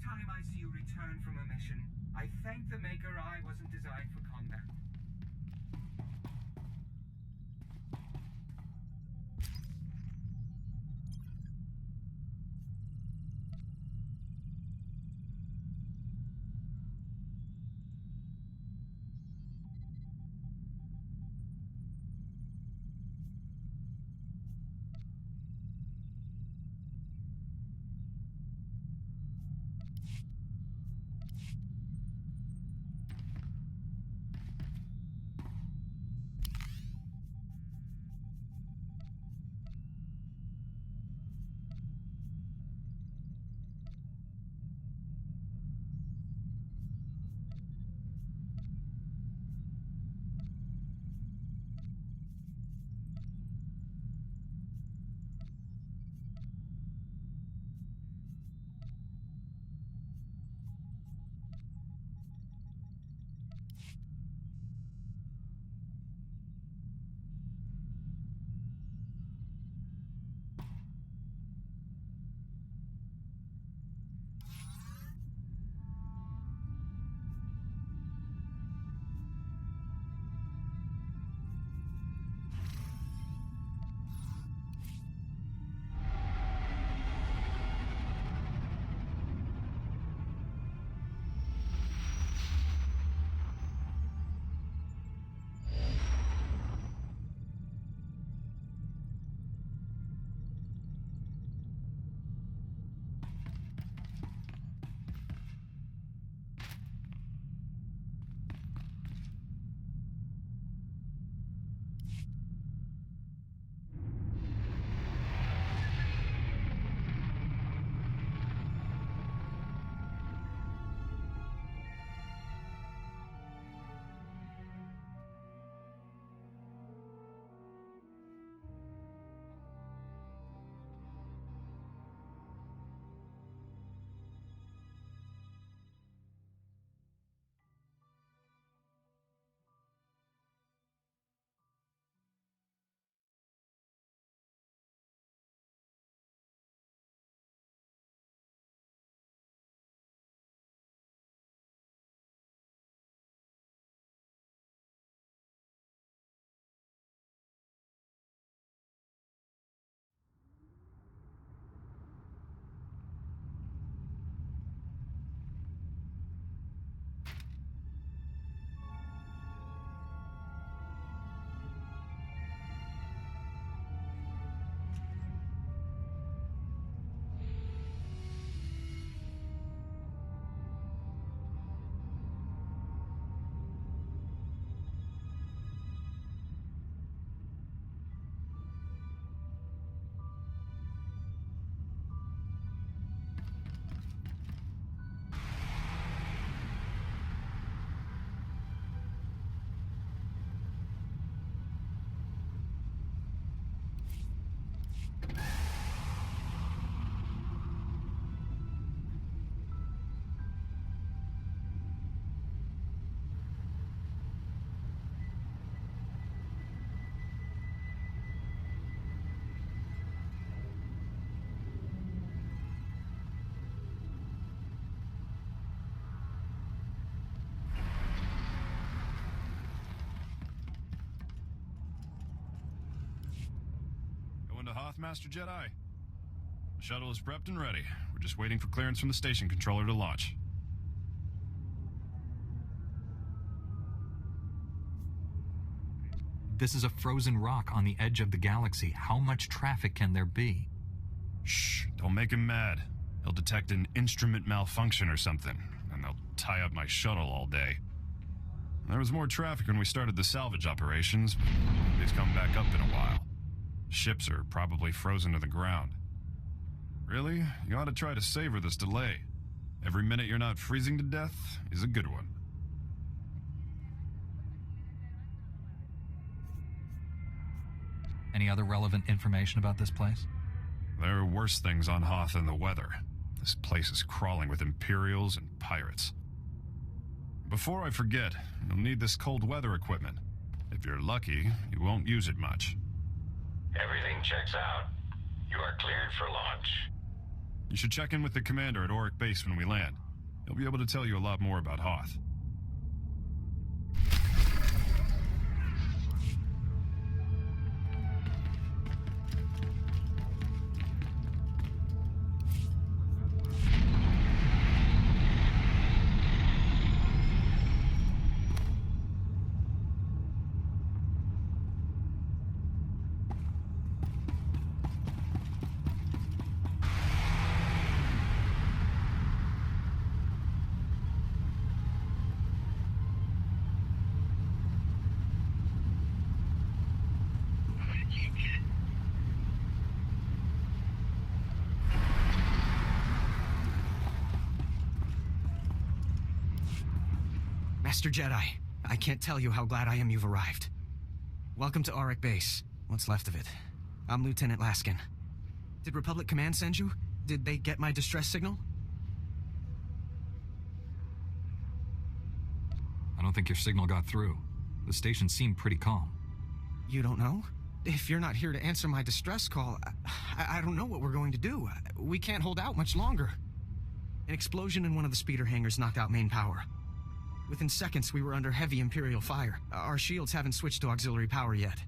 time I see you return from a mission, I thank the Maker I wasn't designed for combat. To Hoth, Master Jedi. The shuttle is prepped and ready. We're just waiting for clearance from the station controller to launch. This is a frozen rock on the edge of the galaxy. How much traffic can there be? Shh, don't make him mad. He'll detect an instrument malfunction or something, and they'll tie up my shuttle all day. There was more traffic when we started the salvage operations, but nobody's come back up in a while. Ships are probably frozen to the ground. Really, you ought to try to savor this delay. Every minute you're not freezing to death is a good one. Any other relevant information about this place? There are worse things on Hoth than the weather. This place is crawling with Imperials and pirates. Before I forget, you'll need this cold weather equipment. If you're lucky, you won't use it much. Everything checks out. You are cleared for launch. You should check in with the commander at Auric Base when we land. He'll be able to tell you a lot more about Hoth. Master Jedi, I can't tell you how glad I am you've arrived. Welcome to Auric Base. What's left of it. I'm Lieutenant Laskin. Did Republic Command send you? Did they get my distress signal? I don't think your signal got through. The station seemed pretty calm. You don't know? If you're not here to answer my distress call, I don't know what we're going to do. We can't hold out much longer. An explosion in one of the speeder hangars knocked out main power. Within seconds, we were under heavy Imperial fire. Our shields haven't switched to auxiliary power yet.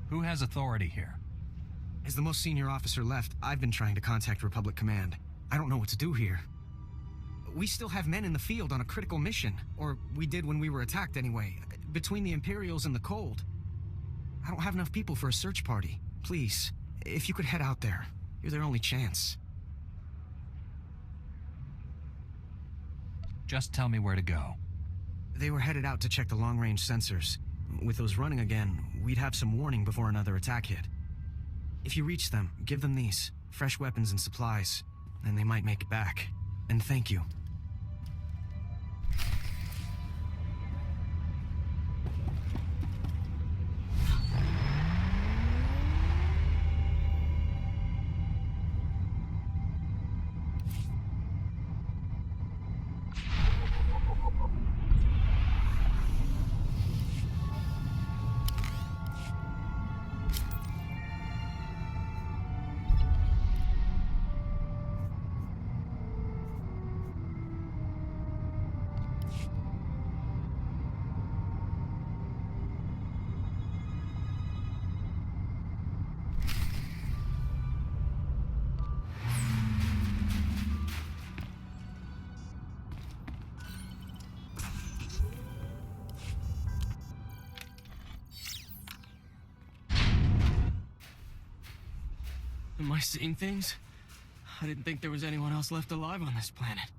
Who has authority here? As the most senior officer left, I've been trying to contact Republic Command. I don't know what to do here. We still have men in the field on a critical mission. Or we did when we were attacked anyway. Between the Imperials and the cold. I don't have enough people for a search party. Please, if you could head out there. You're their only chance. Just tell me where to go. They were headed out to check the long-range sensors. With those running again, we'd have some warning before another attack hit. If you reach them, give them these. Fresh weapons and supplies. And they might make it back. And thank you. Am I seeing things? I didn't think there was anyone else left alive on this planet.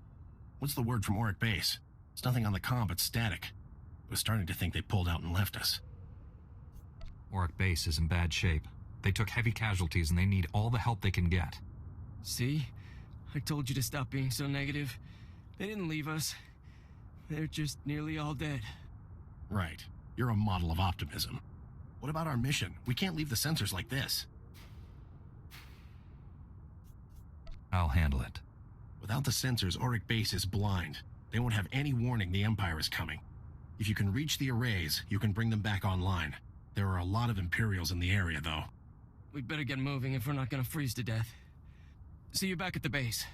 What's the word from Auric Base? It's nothing on the comm but static. I was starting to think they pulled out and left us. Auric Base is in bad shape. They took heavy casualties and they need all the help they can get. See? I told you to stop being so negative. They didn't leave us. They're just nearly all dead. Right. You're a model of optimism. What about our mission? We can't leave the sensors like this. I'll handle it. Without the sensors, Auric Base is blind. They won't have any warning the Empire is coming. If you can reach the arrays, you can bring them back online. There are a lot of Imperials in the area, though. We'd better get moving if we're not gonna freeze to death. See you back at the base.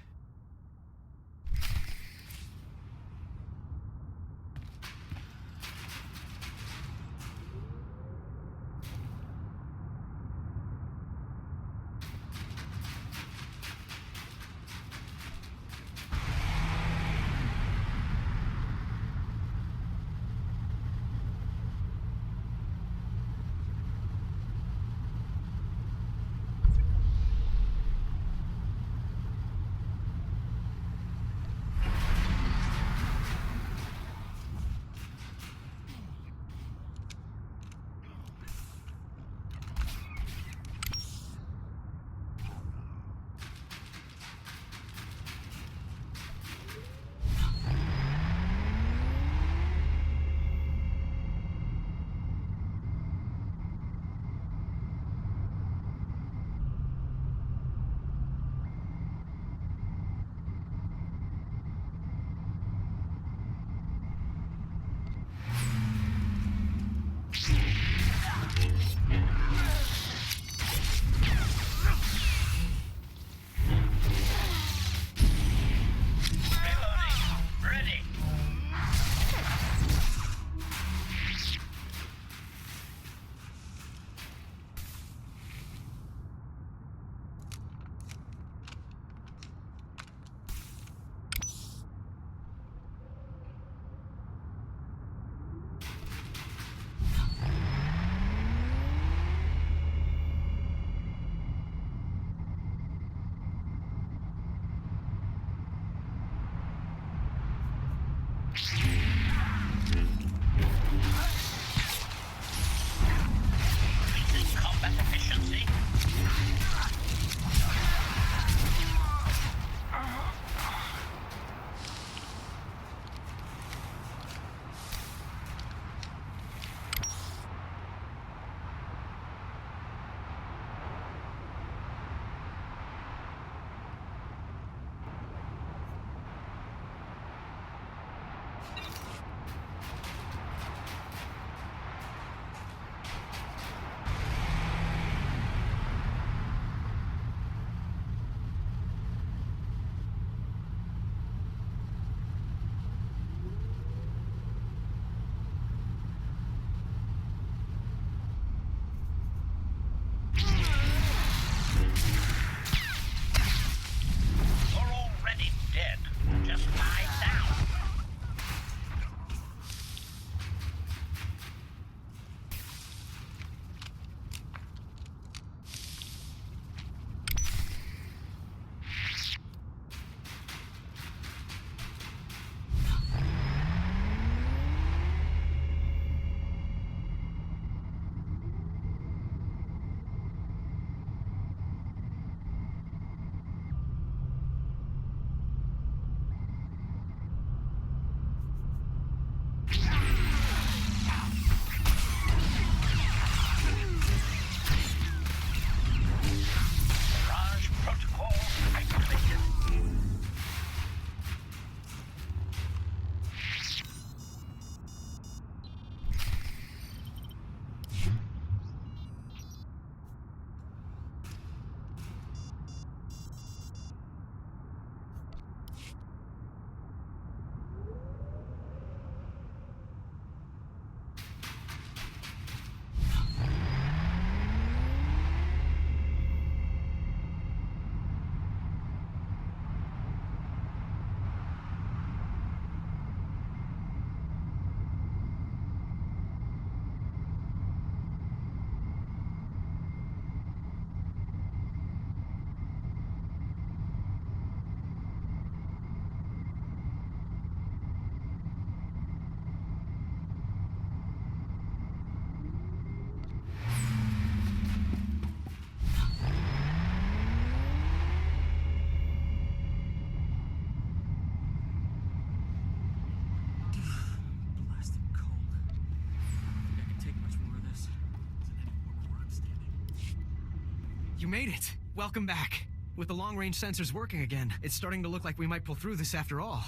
You made it. Welcome back. With the long-range sensors working again, it's starting to look like we might pull through this after all.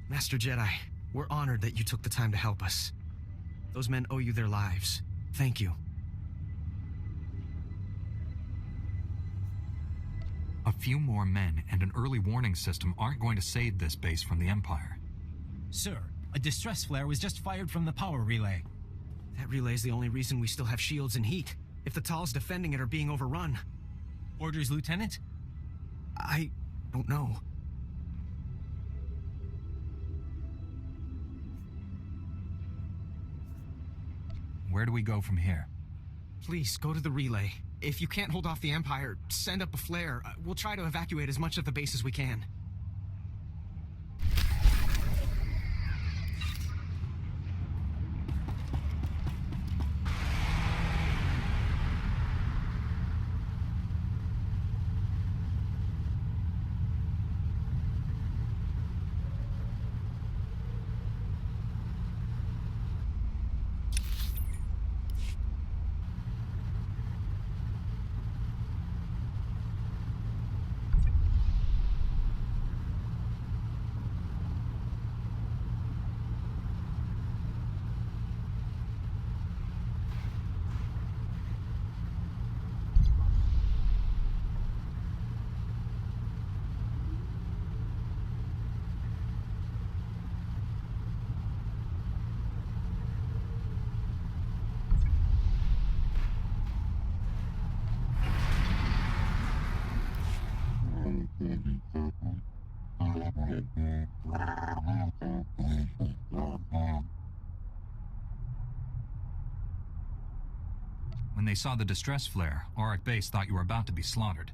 Master Jedi, we're honored that you took the time to help us. Those men owe you their lives. Thank you. A few more men and an early warning system aren't going to save this base from the Empire. Sir, a distress flare was just fired from the power relay. That relay's the only reason we still have shields and heat. If the Tals defending it are being overrun. Orders, Lieutenant? I don't know. Where do we go from here? Please, go to the relay. If you can't hold off the Empire, send up a flare. We'll try to evacuate as much of the base as we can. When they saw the distress flare, Auric Base thought you were about to be slaughtered.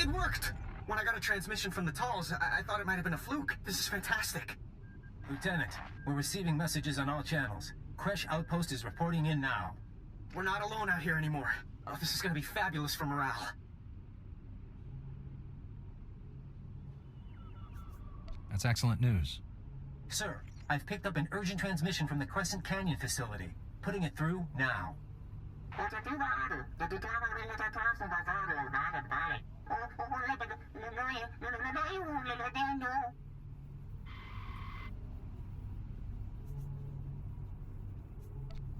It worked! When I got a transmission from the Tals, I thought it might have been a fluke. This is fantastic. Lieutenant, we're receiving messages on all channels. Kresh Outpost is reporting in now. We're not alone out here anymore. Oh, this is gonna be fabulous for morale. That's excellent news. Sir, I've picked up an urgent transmission from the Crescent Canyon facility. Putting it through now.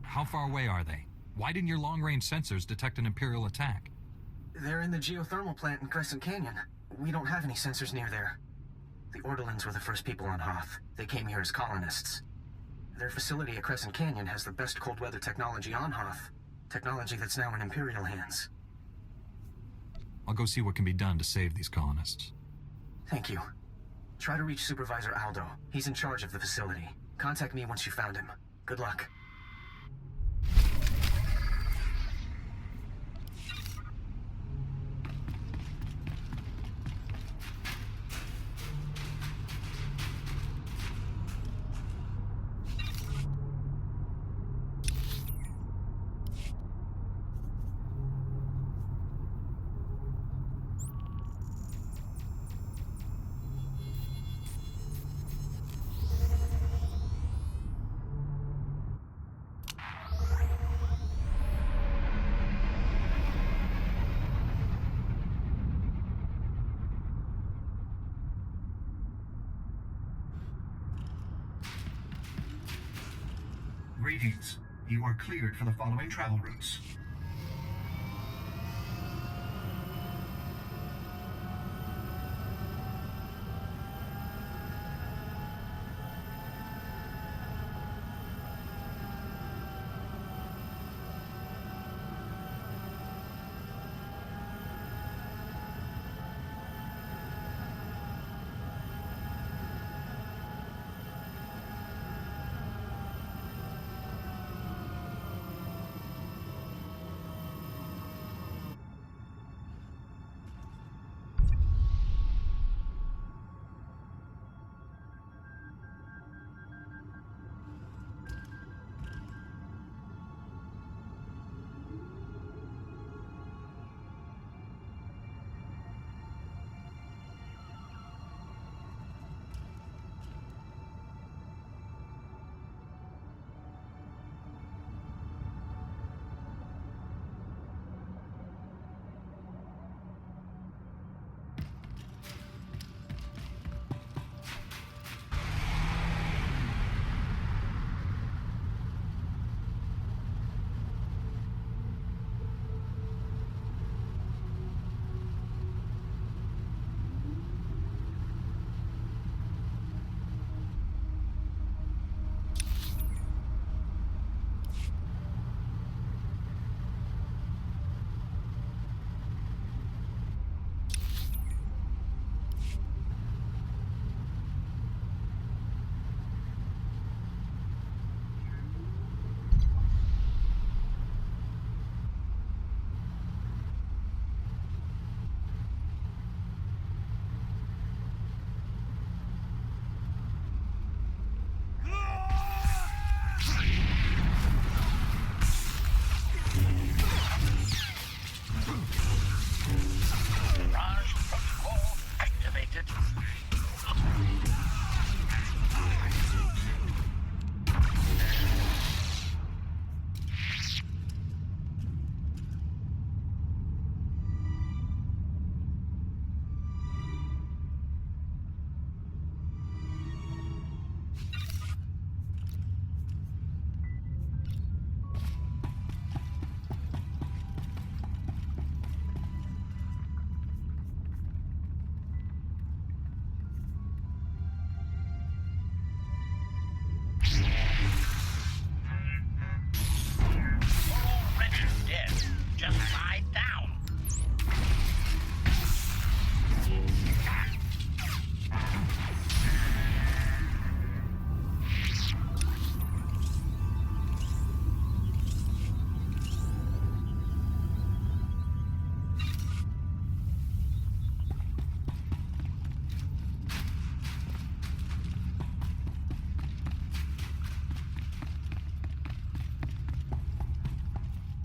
How far away are they? Why didn't your long-range sensors detect an Imperial attack? They're in the geothermal plant in Crescent Canyon. We don't have any sensors near there. The Ordelans were the first people on Hoth. They came here as colonists. Their facility at Crescent Canyon has the best cold weather technology on Hoth. Technology that's now in Imperial hands. I'll go see what can be done to save these colonists. Thank you. Try to reach Supervisor Aldo. He's in charge of the facility. Contact me once you found him. Good luck. Greetings. You are cleared for the following travel routes.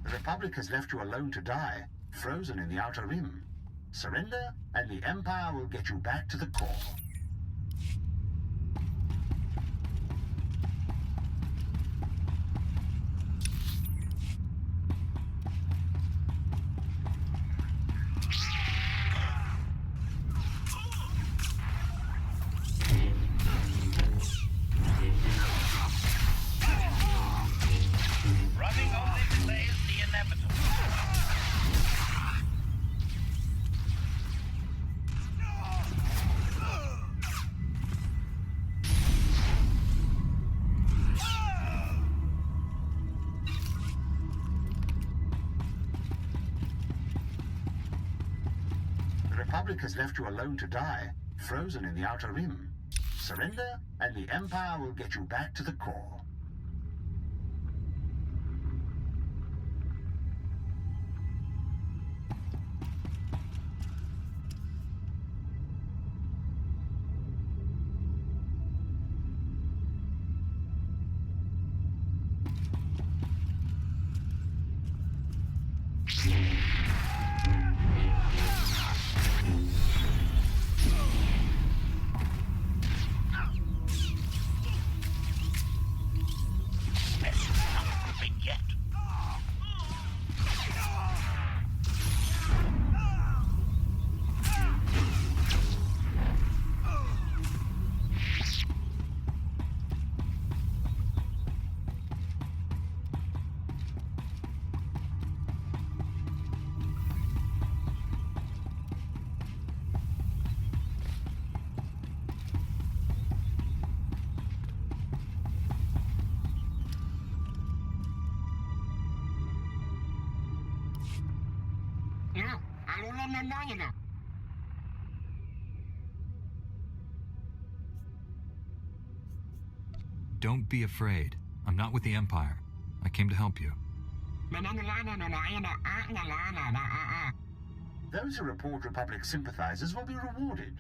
The Republic has left you alone to die, frozen in the Outer Rim. Surrender, and the Empire will get you back to the core. Running only delays the inevitable. The Republic has left you alone to die, frozen in the Outer Rim. Surrender, and the Empire will get you back to the core. Don't be afraid. I'm not with the Empire. I came to help you. Those who report Republic sympathizers will be rewarded.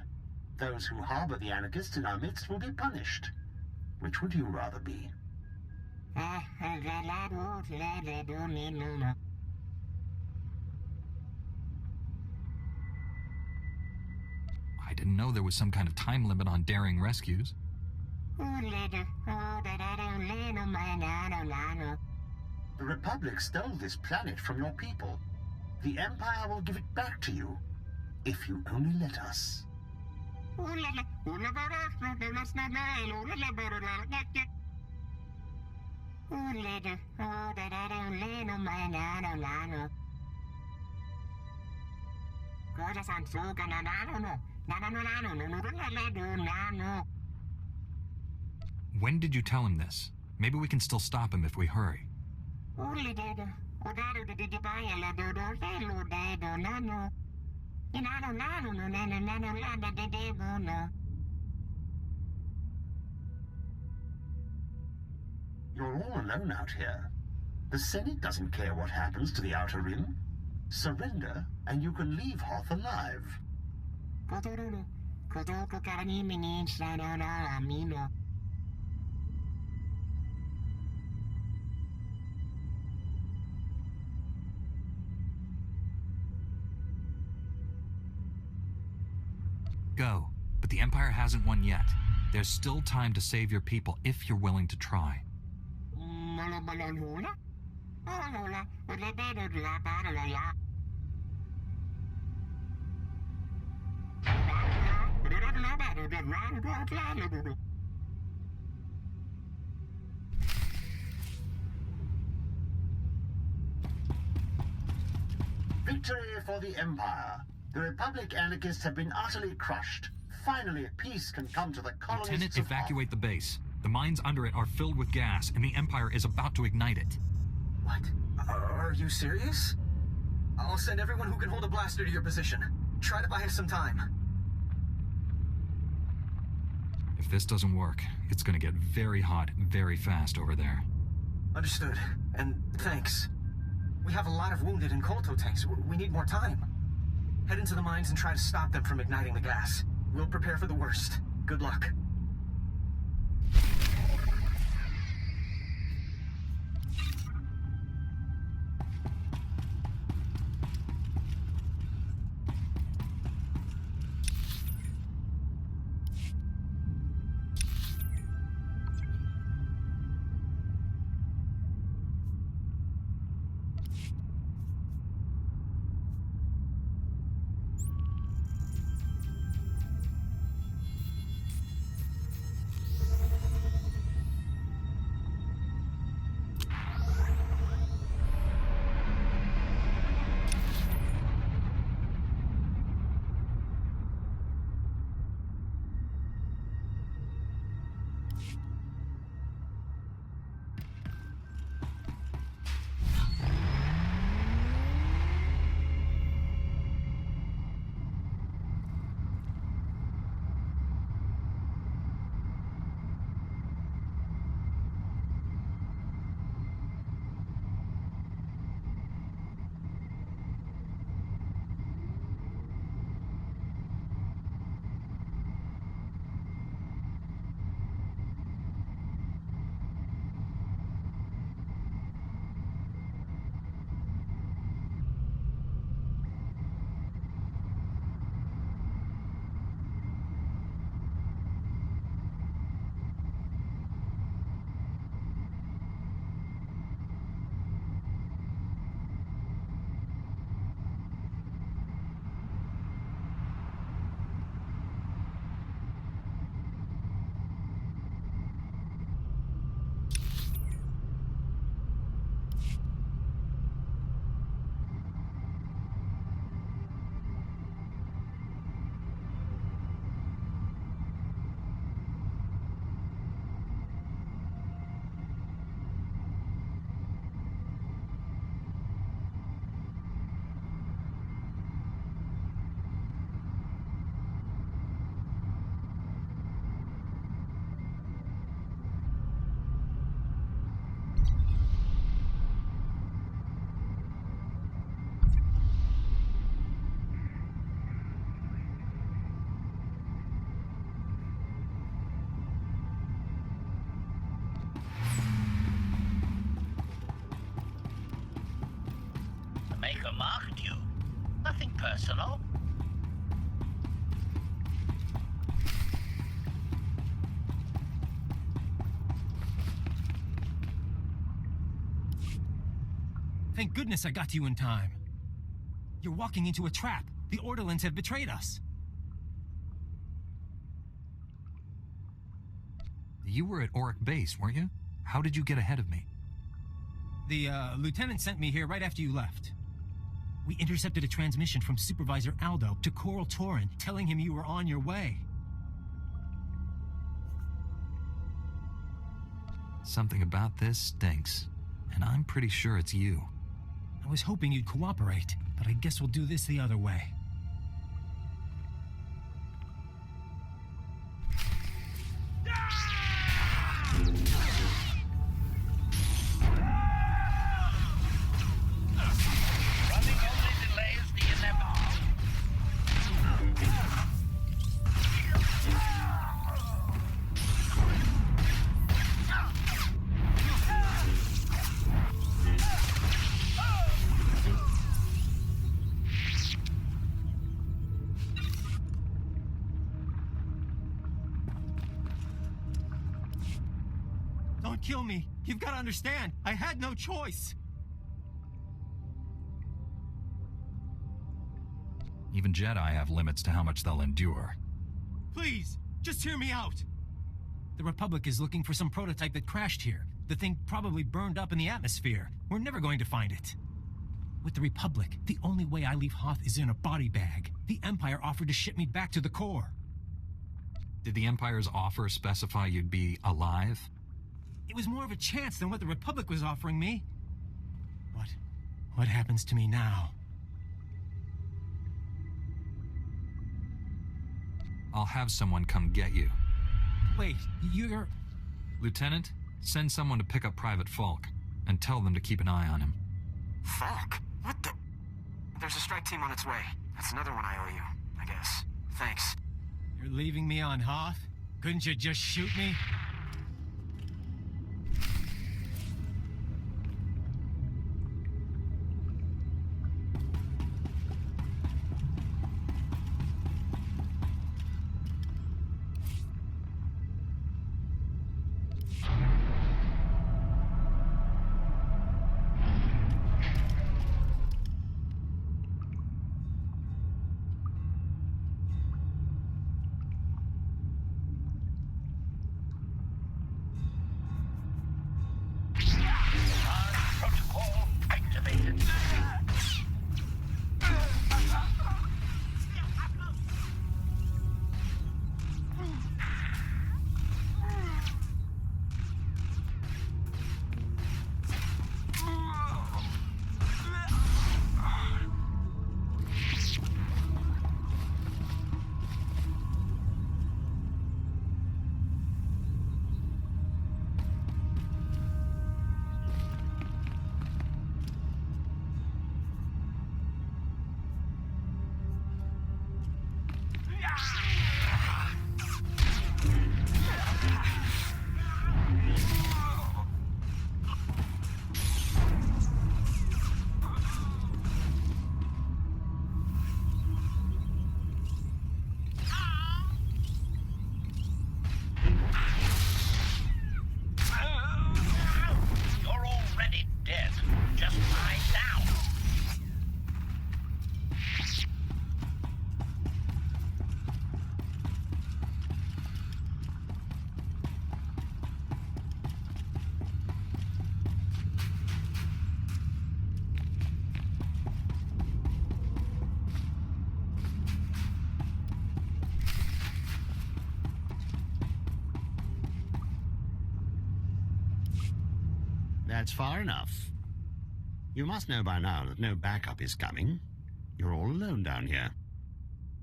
Those who harbor the anarchists in our midst will be punished. Which would you rather be? I didn't know there was some kind of time limit on daring rescues. The Republic stole this planet from your people. The Empire will give it back to you, if you only let us. When did you tell him this? Maybe we can still stop him if we hurry. You're all alone out here. The Senate doesn't care what happens to the Outer Rim. Surrender, and you can leave Hoth alive. Go, but the Empire hasn't won yet. There's still time to save your people if you're willing to try. Victory for the Empire. The Republic anarchists have been utterly crushed. Finally, peace can come to the colonists. Lieutenant, evacuate the base. The mines under it are filled with gas, and the Empire is about to ignite it. What? Are you serious? I'll send everyone who can hold a blaster to your position. Try to buy us some time. If this doesn't work, it's gonna get very hot very fast over there. Understood. And thanks. We have a lot of wounded and Kolto tanks. We need more time. Head into the mines and try to stop them from igniting the gas. We'll prepare for the worst. Good luck. Maker marked you. Nothing personal. Thank goodness I got to you in time. You're walking into a trap. The Orderlands have betrayed us. You were at Auric Base, weren't you? How did you get ahead of me? The lieutenant sent me here right after you left. We intercepted a transmission from Supervisor Aldo to Coral Torin, telling him you were on your way. Something about this stinks, and I'm pretty sure it's you. I was hoping you'd cooperate, but I guess we'll do this the other way. Running only delays the inevitable. Don't kill me. You've got to understand. I had no choice. Even Jedi have limits to how much they'll endure. Please, just hear me out. The Republic is looking for some prototype that crashed here. The thing probably burned up in the atmosphere. We're never going to find it. With the Republic, the only way I leave Hoth is in a body bag. The Empire offered to ship me back to the core. Did the Empire's offer specify you'd be alive? It was more of a chance than what the Republic was offering me. What happens to me now? I'll have someone come get you. Wait, you're... Lieutenant, send someone to pick up Private Falk, and tell them to keep an eye on him. Falk? What the... There's a strike team on its way. That's another one I owe you, I guess. Thanks. You're leaving me on Hoth? Couldn't you just shoot me? Protocol activated. You're already dead. Just lie down. That's far enough. You must know by now that no backup is coming. You're all alone down here.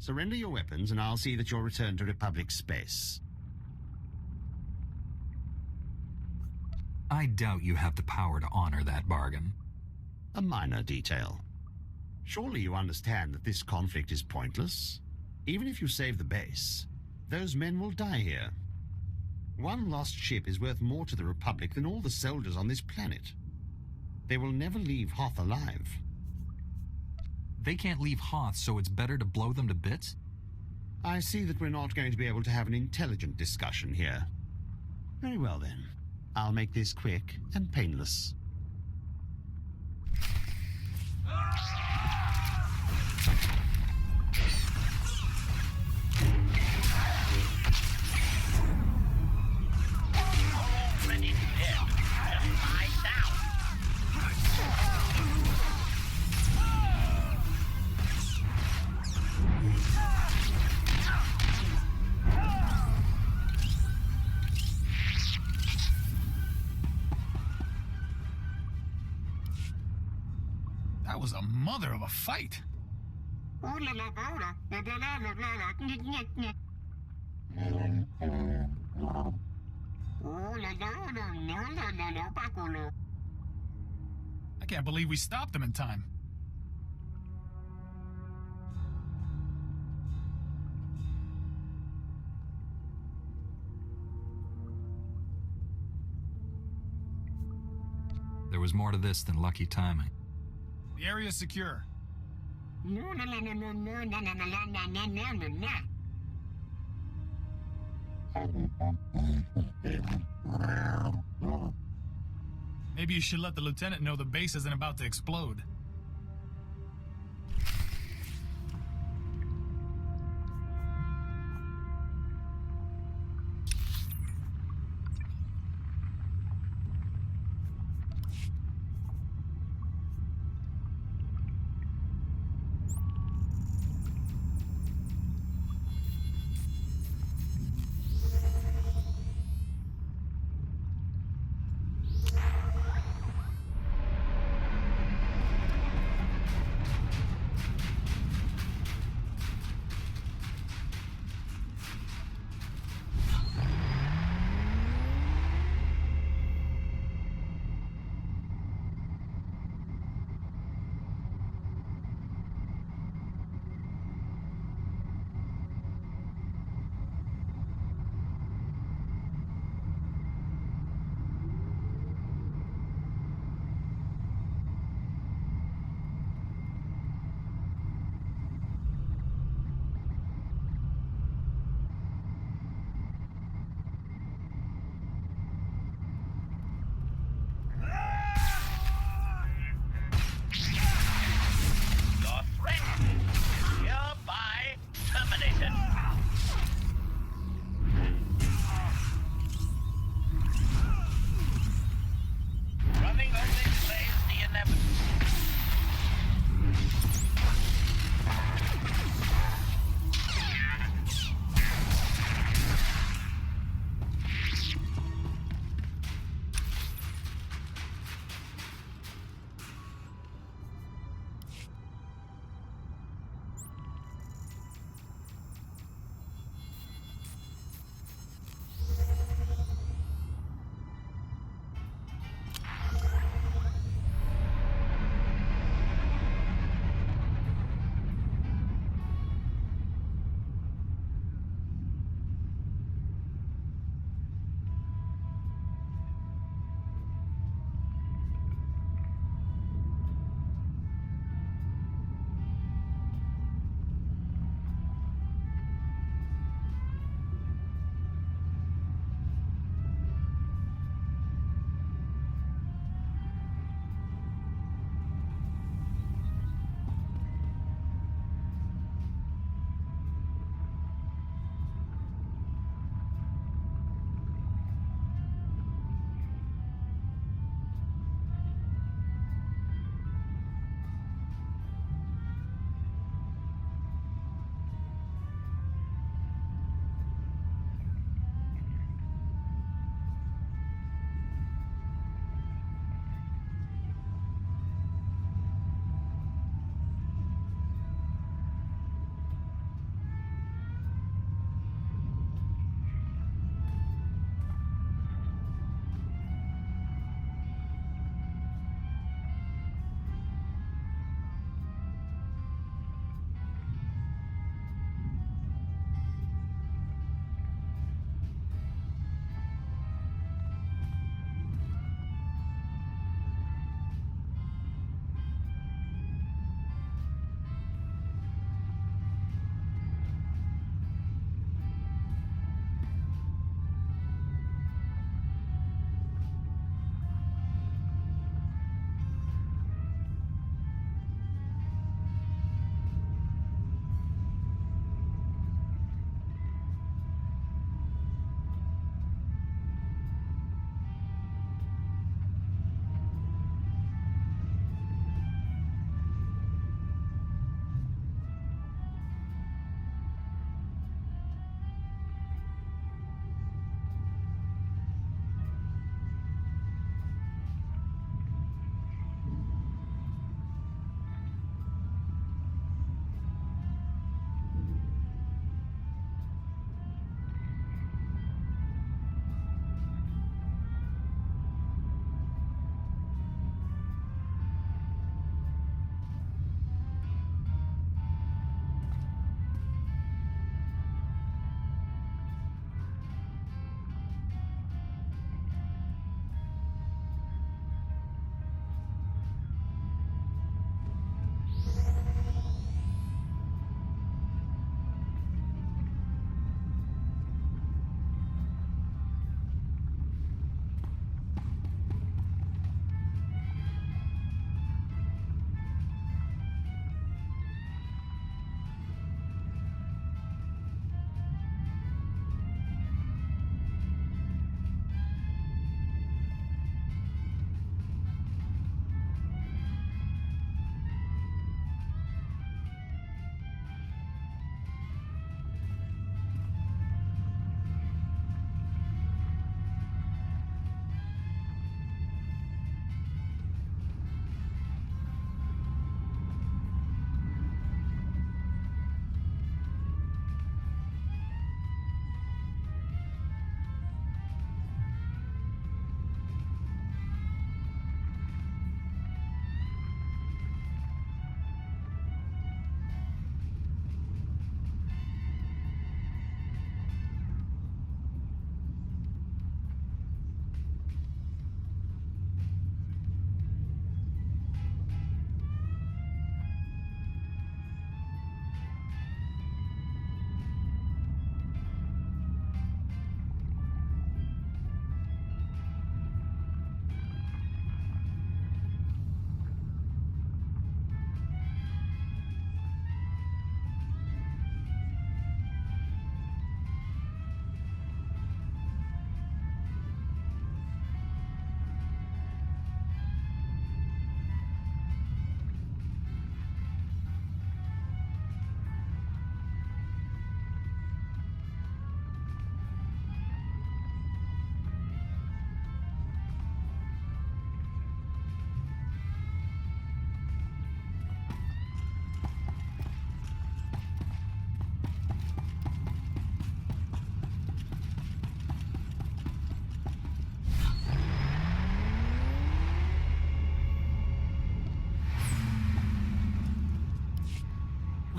Surrender your weapons and I'll see that you're returned to Republic space. I doubt you have the power to honor that bargain. A minor detail. Surely you understand that this conflict is pointless? Even if you save the base, those men will die here. One lost ship is worth more to the Republic than all the soldiers on this planet. They will never leave Hoth alive. They can't leave Hoth, so it's better to blow them to bits? I see that we're not going to be able to have an intelligent discussion here. Very well then. I'll make this quick and painless. Already dead. Just lie down. That was a mother of a fight. I can't believe we stopped them in time. There was more to this than lucky timing. The area's secure. Maybe you should let the lieutenant know the base isn't about to explode.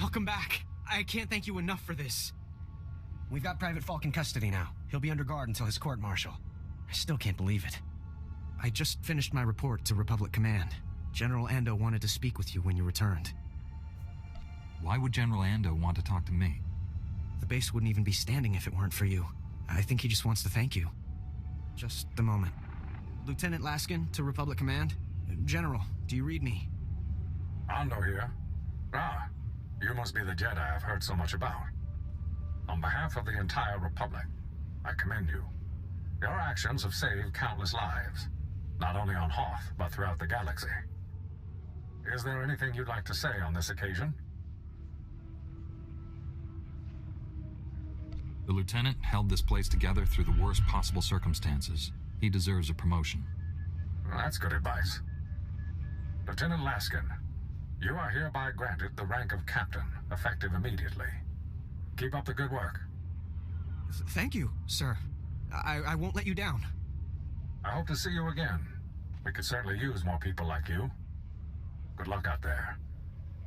Welcome back. I can't thank you enough for this. We've got Private Falk in custody now. He'll be under guard until his court-martial. I still can't believe it. I just finished my report to Republic Command. General Ando wanted to speak with you when you returned. Why would General Ando want to talk to me? The base wouldn't even be standing if it weren't for you. I think he just wants to thank you. Just a moment. Lieutenant Laskin to Republic Command? General, do you read me? Ando here. Ah, you must be the Jedi I've heard so much about. On behalf of the entire Republic, I commend you. Your actions have saved countless lives, not only on Hoth, but throughout the galaxy. Is there anything you'd like to say on this occasion? The lieutenant held this place together through the worst possible circumstances. He deserves a promotion. That's good advice. Lieutenant Laskin, you are hereby granted the rank of captain, effective immediately. Keep up the good work. Thank you, sir. I won't let you down. I hope to see you again. We could certainly use more people like you. Good luck out there.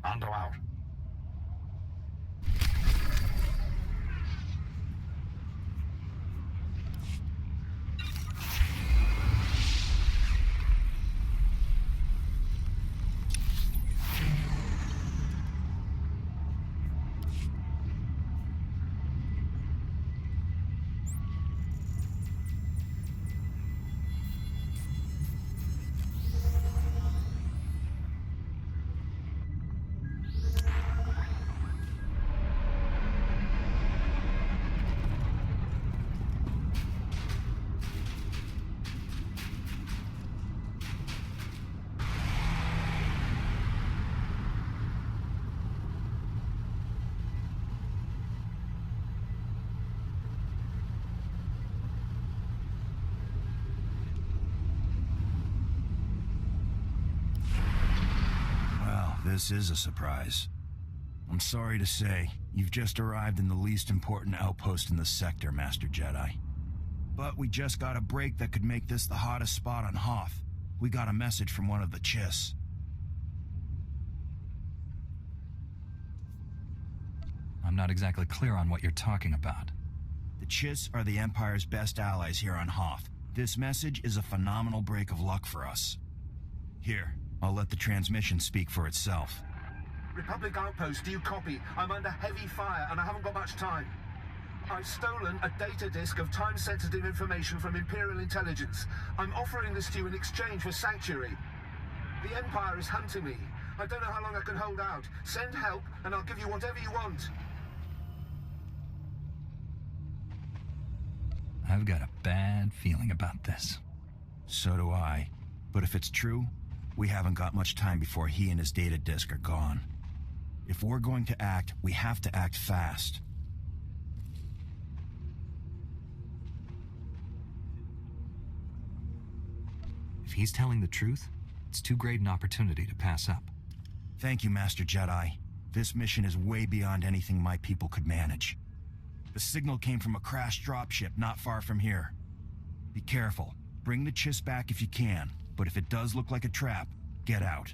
Ando out. This is a surprise. I'm sorry to say, you've just arrived in the least important outpost in the sector, Master Jedi. But we just got a break that could make this the hottest spot on Hoth. We got a message from one of the Chiss. I'm not exactly clear on what you're talking about. The Chiss are the Empire's best allies here on Hoth. This message is a phenomenal break of luck for us. Here, I'll let the transmission speak for itself. Republic Outpost, do you copy? I'm under heavy fire and I haven't got much time. I've stolen a data disk of time-sensitive information from Imperial Intelligence. I'm offering this to you in exchange for sanctuary. The Empire is hunting me. I don't know how long I can hold out. Send help and I'll give you whatever you want. I've got a bad feeling about this. So do I. But if it's true, we haven't got much time before he and his data disk are gone. If we're going to act, we have to act fast. If he's telling the truth, it's too great an opportunity to pass up. Thank you, Master Jedi. This mission is way beyond anything my people could manage. The signal came from a crashed dropship not far from here. Be careful. Bring the Chiss back if you can. But if it does look like a trap, get out.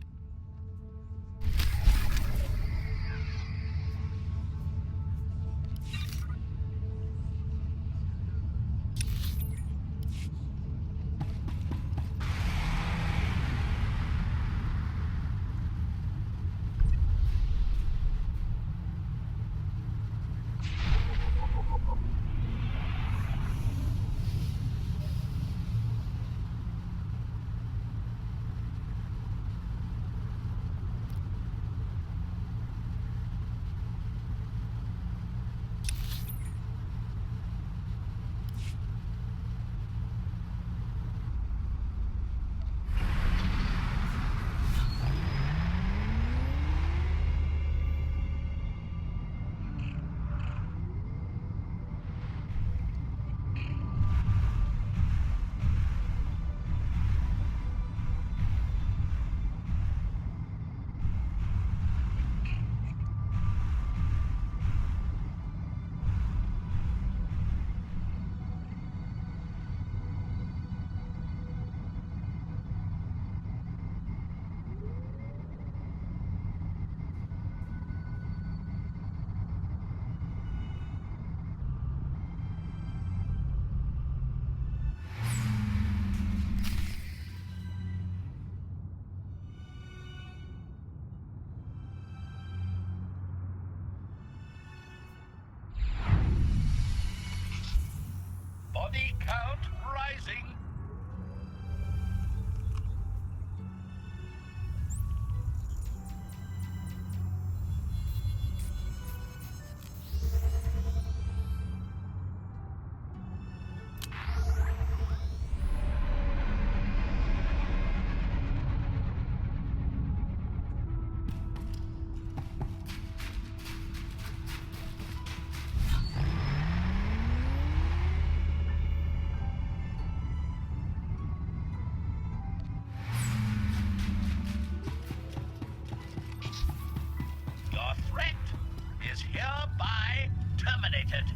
activated.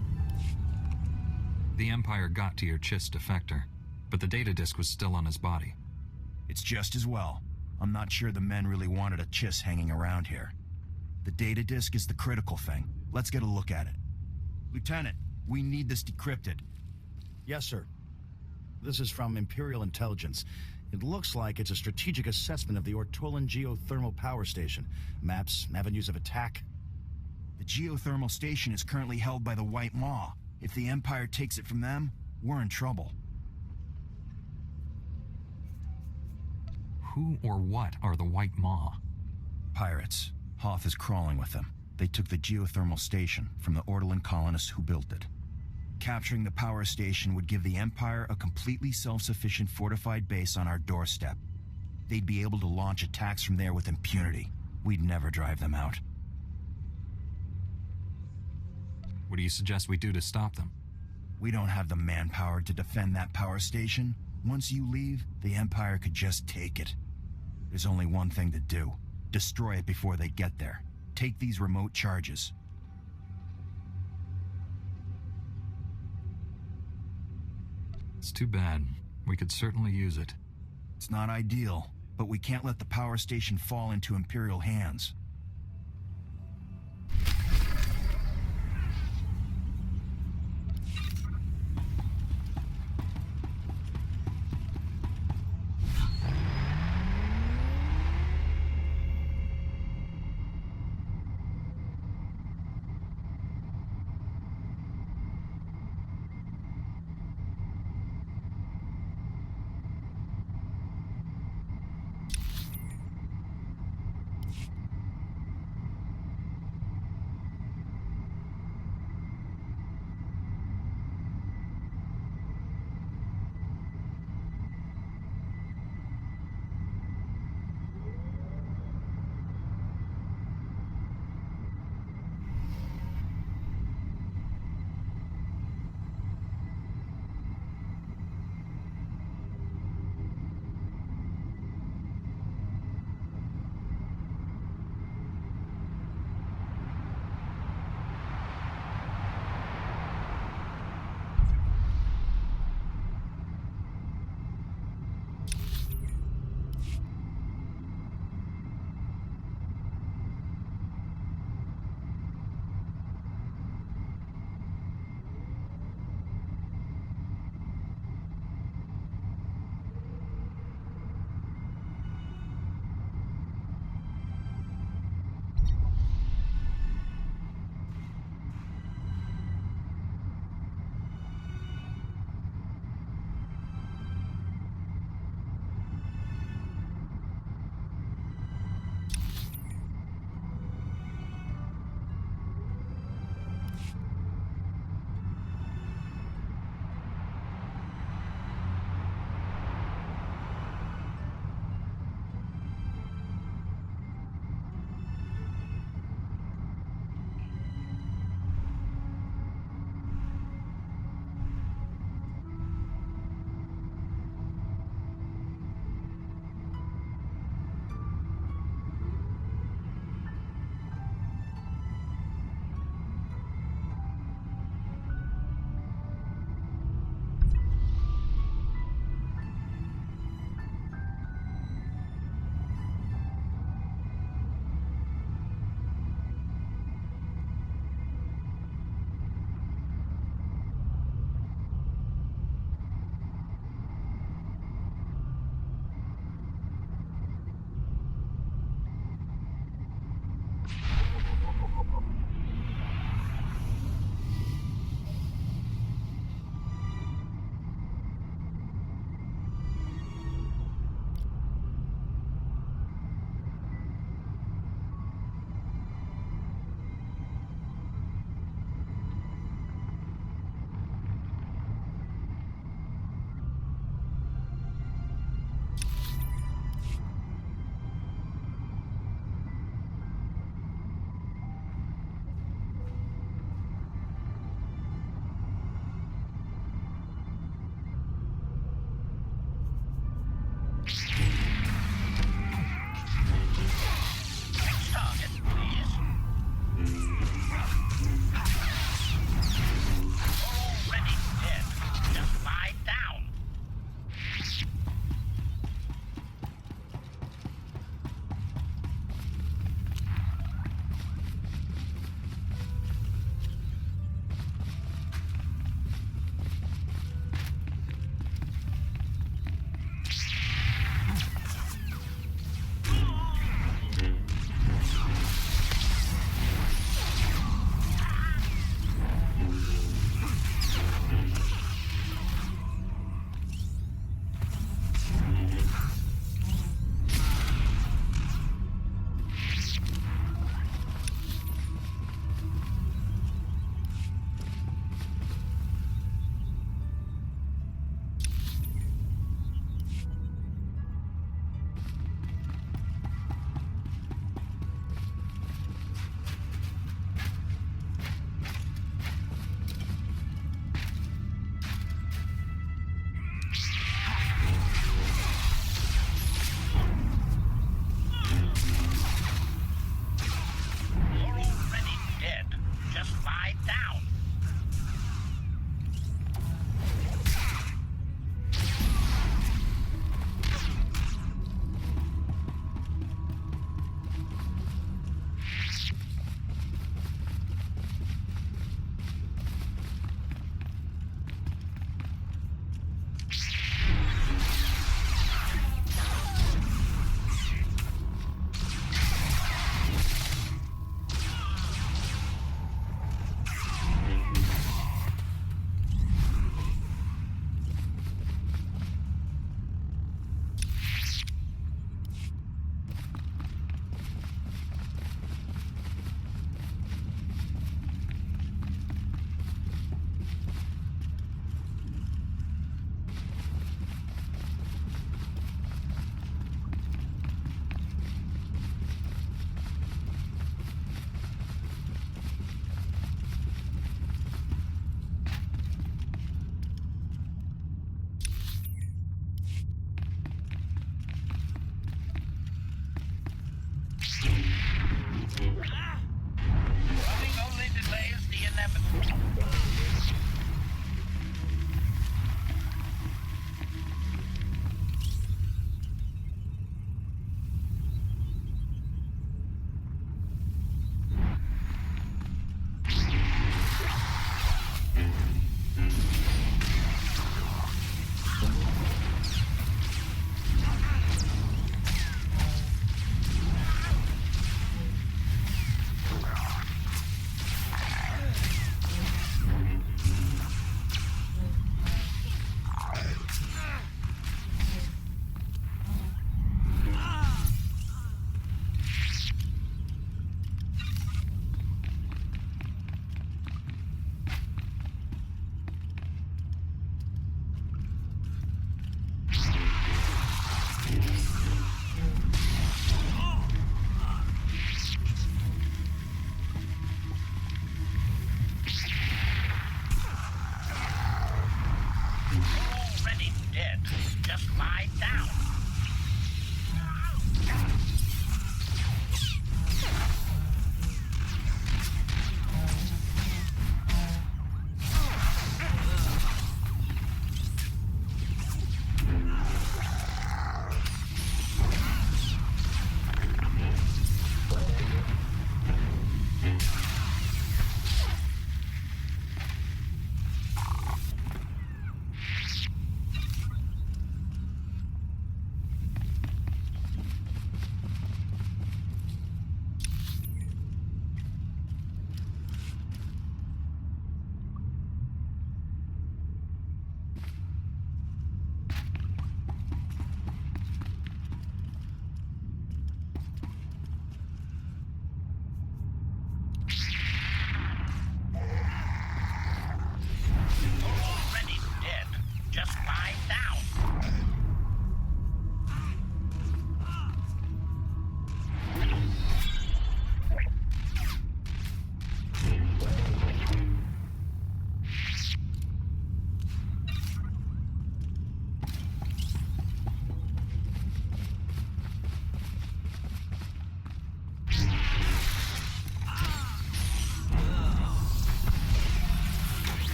The Empire got to your Chiss defector, but the data disk was still on his body. It's just as well. I'm not sure the men really wanted a Chiss hanging around here. The data disk is the critical thing. Let's get a look at it. Lieutenant, we need this decrypted. Yes, sir. This is from Imperial Intelligence. It looks like it's a strategic assessment of the Ortolan geothermal power station. Maps, avenues of attack. The geothermal station is currently held by the White Maw. If the Empire takes it from them, we're in trouble. Who or what are the White Maw? Pirates. Hoth is crawling with them. They took the geothermal station from the Ortolan colonists who built it. Capturing the power station would give the Empire a completely self-sufficient fortified base on our doorstep. They'd be able to launch attacks from there with impunity. We'd never drive them out. What do you suggest we do to stop them? We don't have the manpower to defend that power station. Once you leave, the Empire could just take it. There's only one thing to do. Destroy it before they get there. Take these remote charges. It's too bad. We could certainly use it. It's not ideal, but we can't let the power station fall into Imperial hands.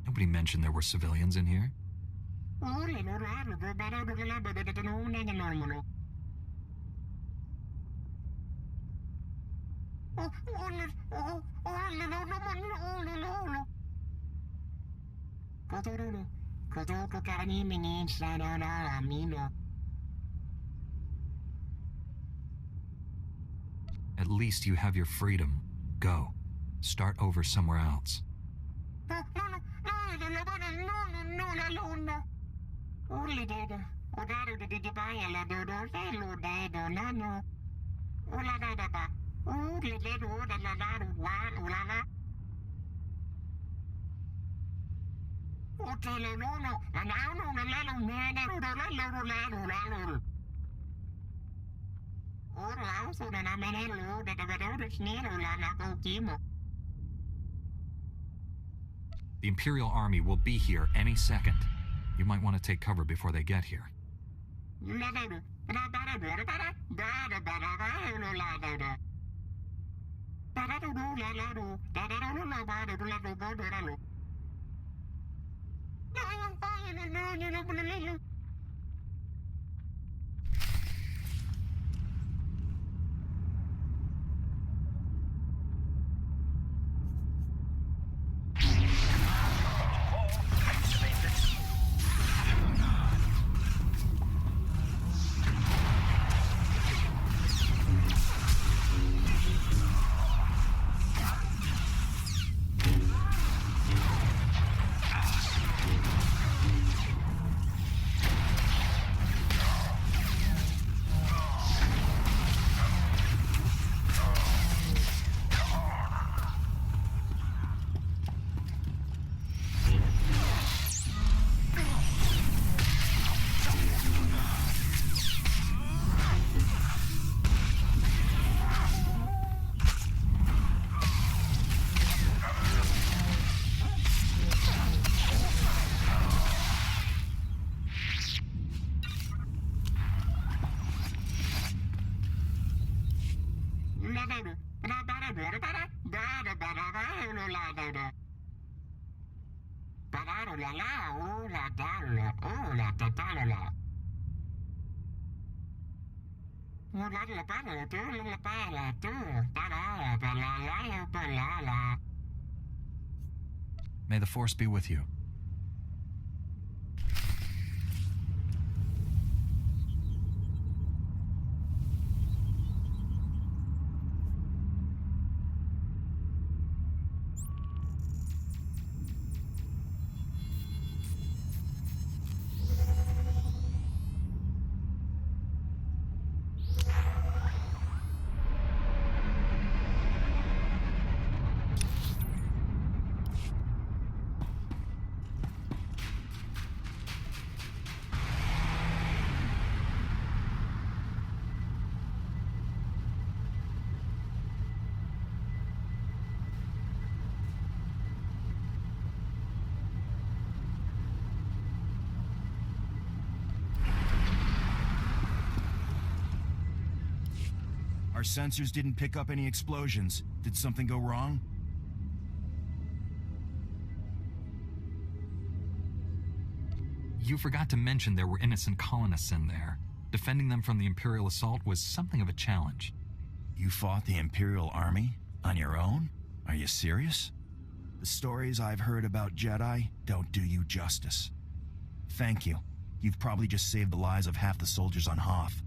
Nobody mentioned there were civilians in here. At least you have your freedom. Go. Start over somewhere else. The Imperial Army will be here any second. You might want to take cover before they get here. May the Force be with you. Our sensors didn't pick up any explosions. Did something go wrong? You forgot to mention there were innocent colonists in there. Defending them from the Imperial assault was something of a challenge. You fought the Imperial Army? On your own? Are you serious? The stories I've heard about Jedi don't do you justice. Thank you. You've probably just saved the lives of half the soldiers on Hoth.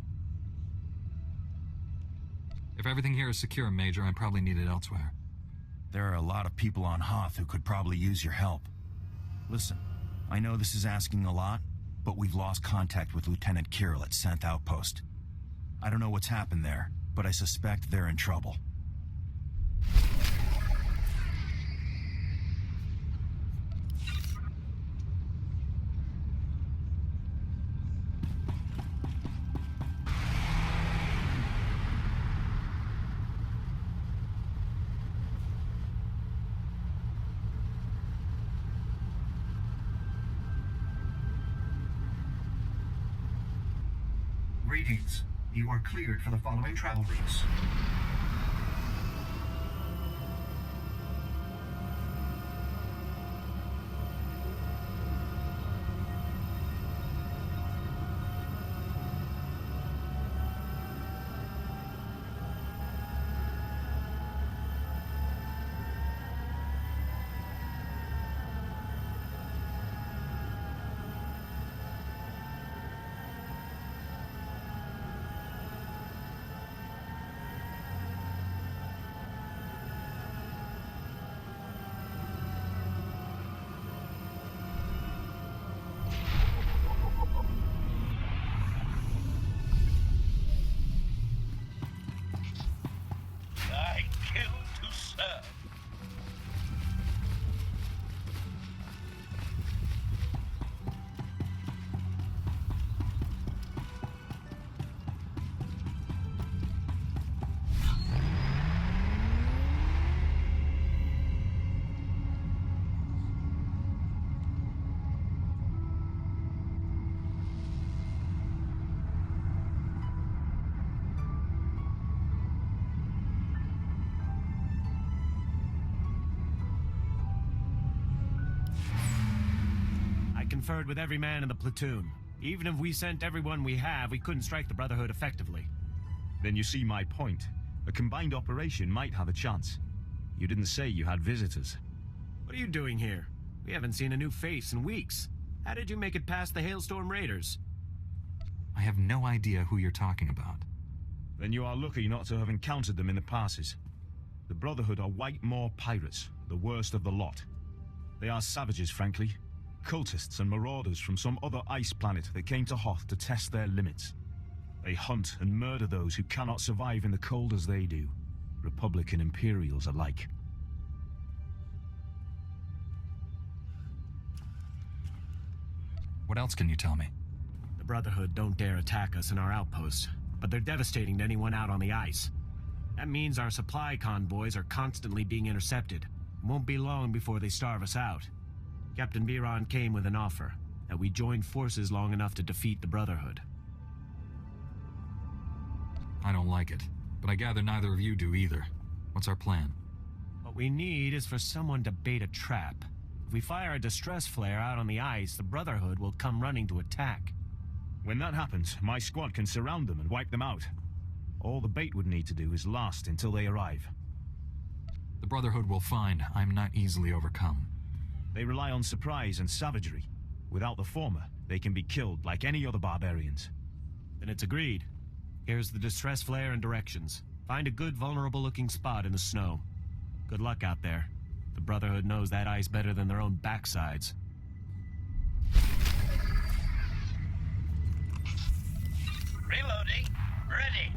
If everything here is secure, Major, I'm probably needed elsewhere. There are a lot of people on Hoth who could probably use your help. Listen, I know this is asking a lot, but we've lost contact with Lieutenant Kirill at 10th Outpost. I don't know what's happened there, but I suspect they're in trouble. Greetings. You are cleared for the following travel routes. I kill to serve. I conferred with every man in the platoon. Even if we sent everyone we have, we couldn't strike the Brotherhood effectively. Then you see my point. A combined operation might have a chance. You didn't say you had visitors. What are you doing here? We haven't seen a new face in weeks. How did you make it past the Hailstorm Raiders? I have no idea who you're talking about. Then you are lucky not to have encountered them in the passes. The Brotherhood are White Moor pirates, the worst of the lot. They are savages, frankly. Cultists and marauders from some other ice planet that came to Hoth to test their limits. They hunt and murder those who cannot survive in the cold as they do, Republic and Imperials alike. What else can you tell me? The Brotherhood don't dare attack us in our outposts, but they're devastating to anyone out on the ice. That means our supply convoys are constantly being intercepted. It won't be long before they starve us out. Captain Biron came with an offer, that we join forces long enough to defeat the Brotherhood. I don't like it, but I gather neither of you do either. What's our plan? What we need is for someone to bait a trap. If we fire a distress flare out on the ice, the Brotherhood will come running to attack. When that happens, my squad can surround them and wipe them out. All the bait would need to do is last until they arrive. The Brotherhood will find I'm not easily overcome. They rely on surprise and savagery. Without the former, they can be killed like any other barbarians. Then it's agreed. Here's the distress flare and directions. Find a good vulnerable-looking spot in the snow. Good luck out there. The Brotherhood knows that ice better than their own backsides. Reloading. Ready.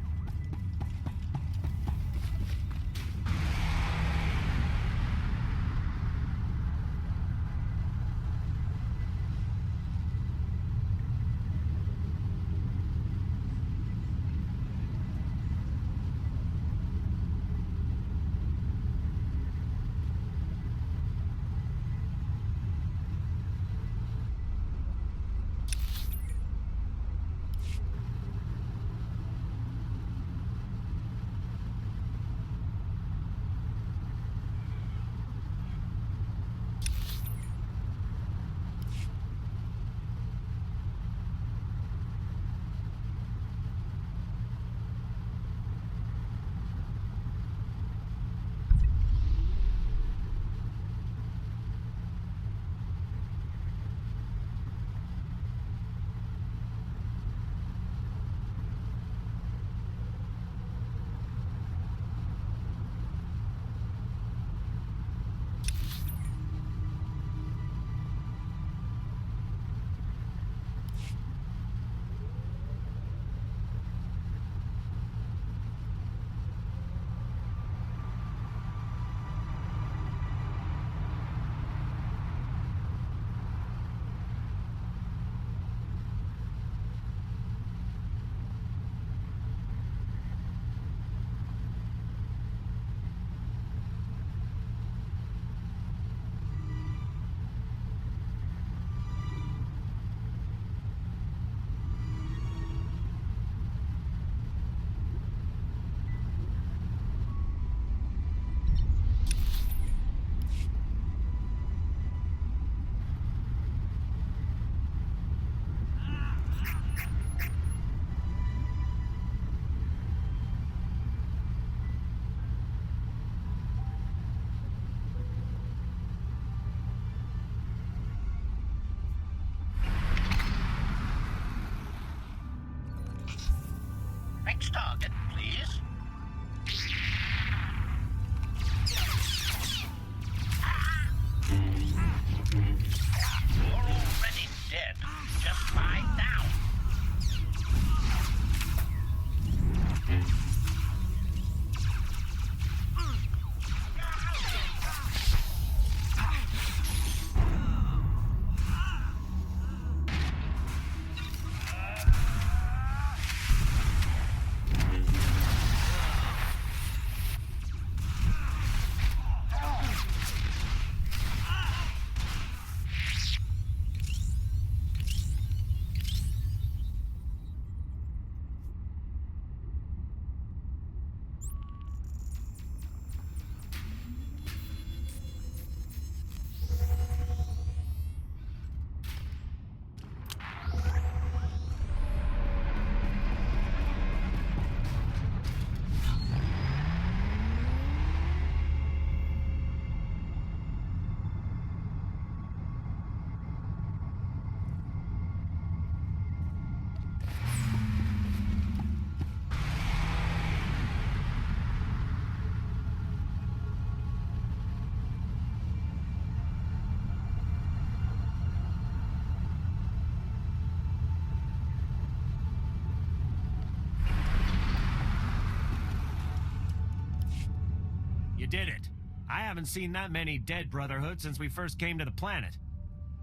did it. I haven't seen that many dead Brotherhood since we first came to the planet.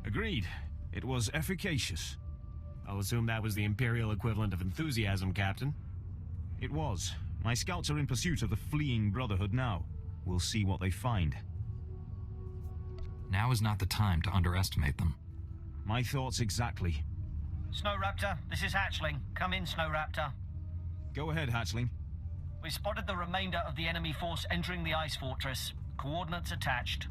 Agreed. It was efficacious. I'll assume that was the Imperial equivalent of enthusiasm, Captain. It was. My scouts are in pursuit of the fleeing Brotherhood now. We'll see what they find. Now is not the time to underestimate them. My thoughts exactly. Snowraptor, this is Hatchling. Come in, Snowraptor. Go ahead, Hatchling. We spotted the remainder of the enemy force entering the ice fortress. Coordinates attached.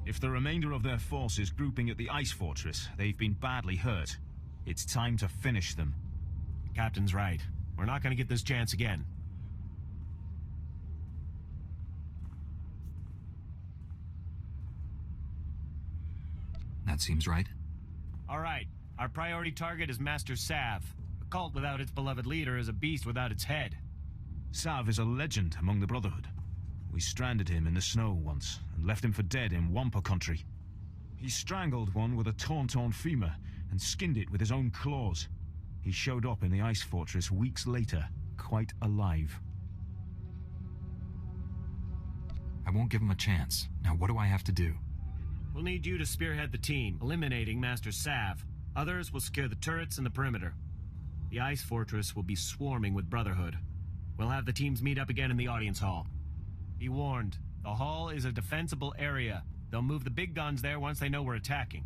If the remainder of their force is grouping at the ice fortress, they've been badly hurt. It's time to finish them. The Captain's right. We're not going to get this chance again. That seems right. All right. Our priority target is Master Sav. A cult without its beloved leader is a beast without its head. Sav is a legend among the Brotherhood. We stranded him in the snow once and left him for dead in Wampa country. He strangled one with a torn femur and skinned it with his own claws. He showed up in the ice fortress weeks later, quite alive. I won't give him a chance. Now what do I have to do? We'll need you to spearhead the team, eliminating Master Sav. Others will secure the turrets and the perimeter. The ice fortress will be swarming with Brotherhood. We'll have the teams meet up again in the audience hall. Be warned, the hall is a defensible area. They'll move the big guns there once they know we're attacking.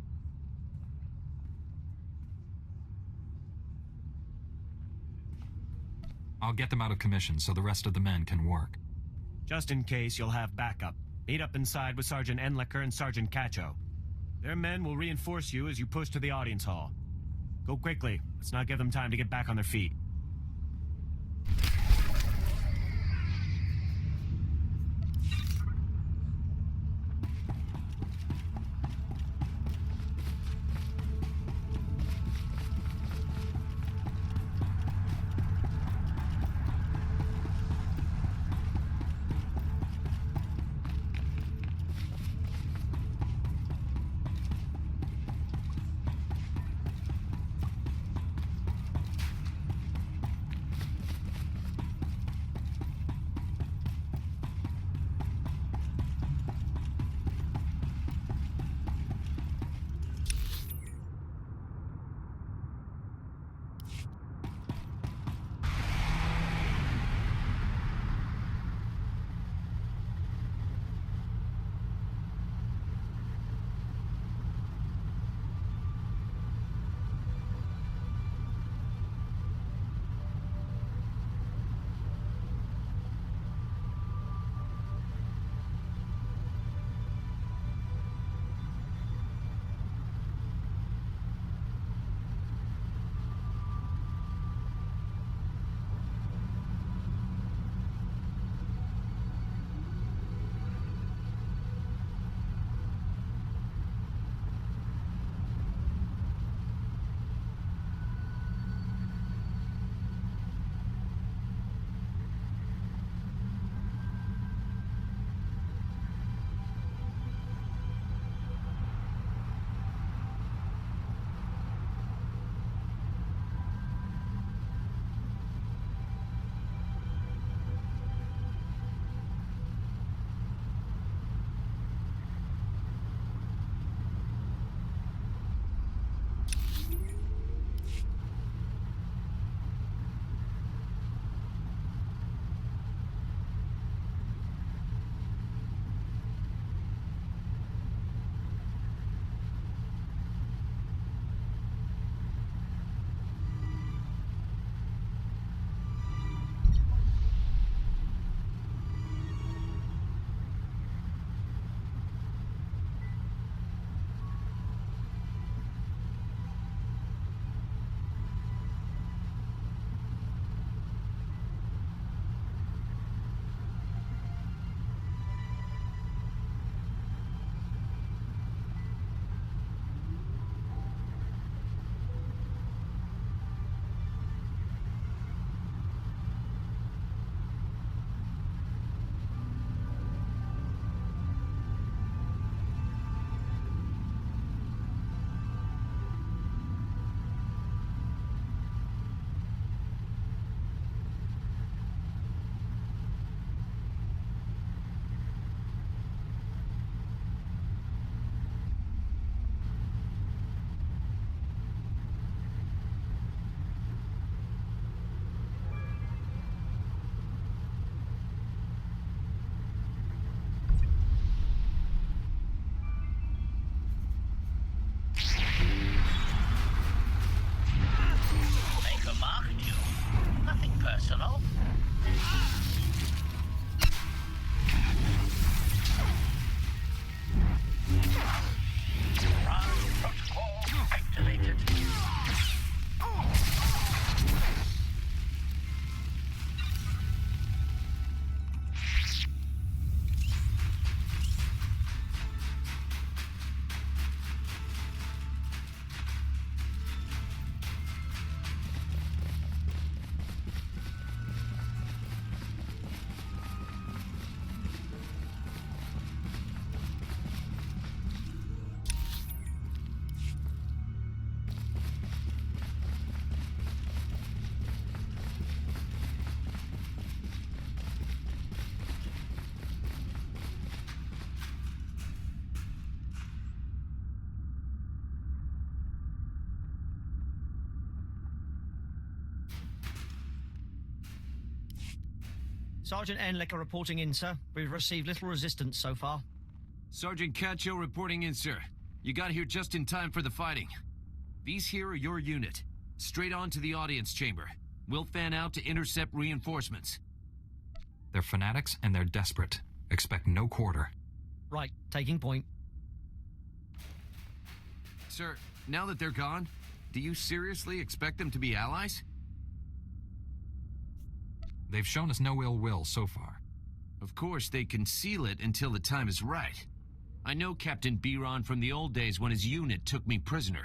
I'll get them out of commission so the rest of the men can work. Just in case, you'll have backup. Meet up inside with Sergeant Enlicker and Sergeant Cacho. Their men will reinforce you as you push to the audience hall. Go quickly. Let's not give them time to get back on their feet. Sergeant Enlicker reporting in, sir. We've received little resistance so far. Sergeant Cacho reporting in, sir. You got here just in time for the fighting. These here are your unit. Straight on to the audience chamber. We'll fan out to intercept reinforcements. They're fanatics and they're desperate. Expect no quarter. Right, taking point. Sir, now that they're gone, do you seriously expect them to be allies? They've shown us no ill will so far. Of course, they conceal it until the time is right. I know Captain Biron from the old days when his unit took me prisoner.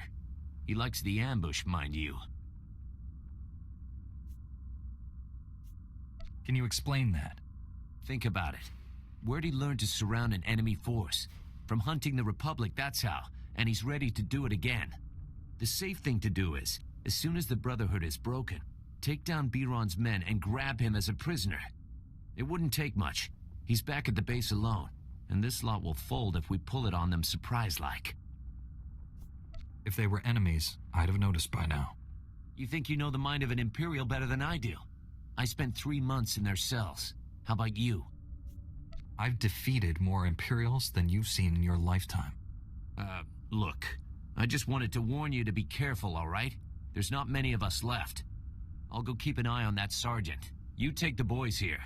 He likes the ambush, mind you. Can you explain that? Think about it. Where'd he learn to surround an enemy force? From hunting the Republic, that's how. And he's ready to do it again. The safe thing to do is, as soon as the Brotherhood is broken, take down Biron's men and grab him as a prisoner. It wouldn't take much. He's back at the base alone, and this lot will fold if we pull it on them surprise-like. If they were enemies, I'd have noticed by now. You think you know the mind of an Imperial better than I do? I spent 3 months in their cells. How about you? I've defeated more Imperials than you've seen in your lifetime. Look, I just wanted to warn you to be careful, all right? There's not many of us left. I'll go keep an eye on that sergeant. You take the boys here.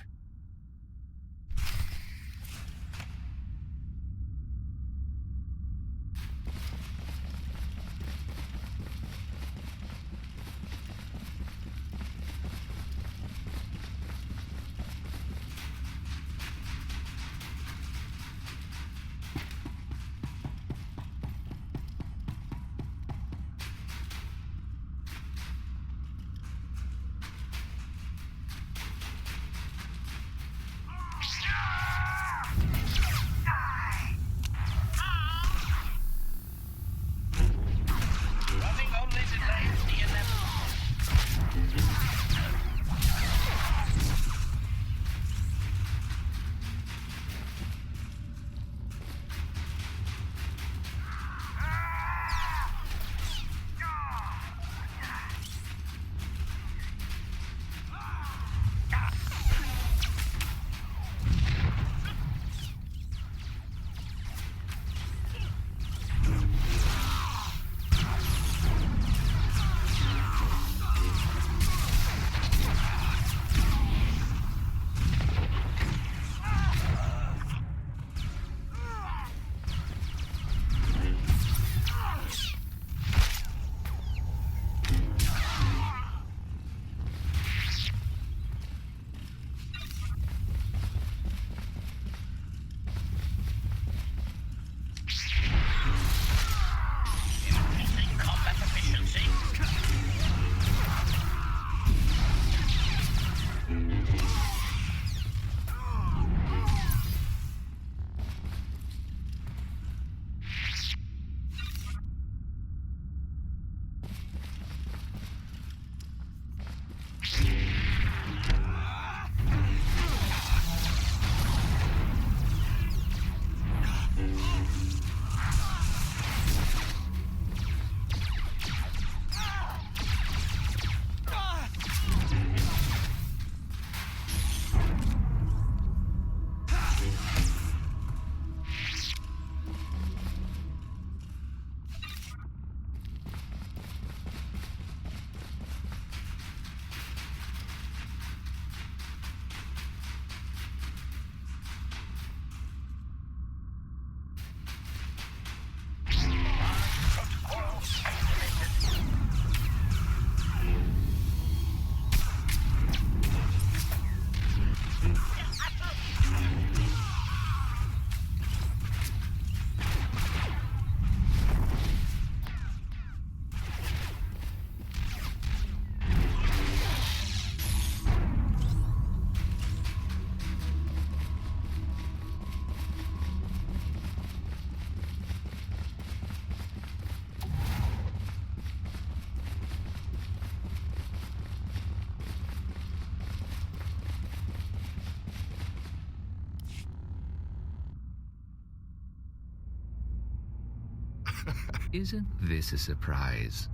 Isn't this a surprise?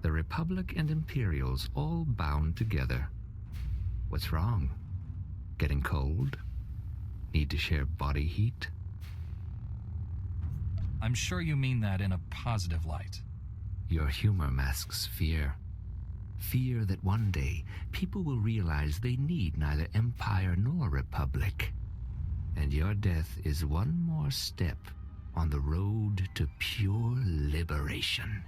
The Republic and Imperials all bound together. What's wrong? Getting cold? Need to share body heat? I'm sure you mean that in a positive light. Your humor masks fear. Fear that one day people will realize they need neither empire nor republic. And your death is one more step on the road to pure liberation.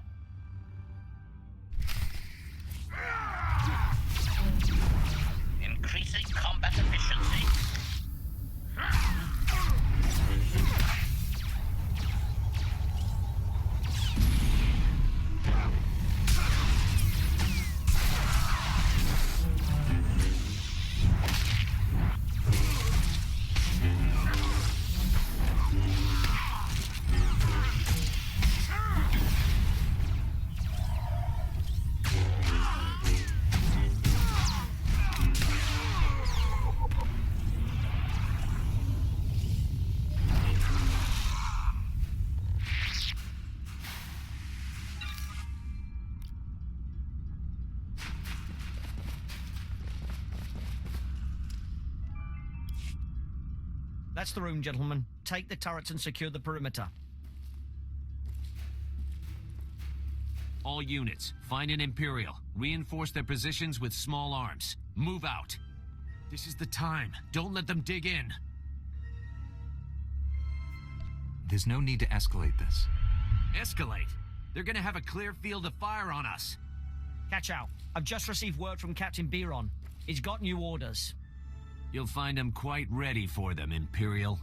Increasing combat efficiency. That's the room, gentlemen. Take the turrets and secure the perimeter. All units, find an Imperial. Reinforce their positions with small arms. Move out. This is the time. Don't let them dig in. There's no need to escalate this. Escalate? They're gonna have a clear field of fire on us. Catch out. I've just received word from Captain Biron. He's got new orders. You'll find them quite ready for them, Imperial.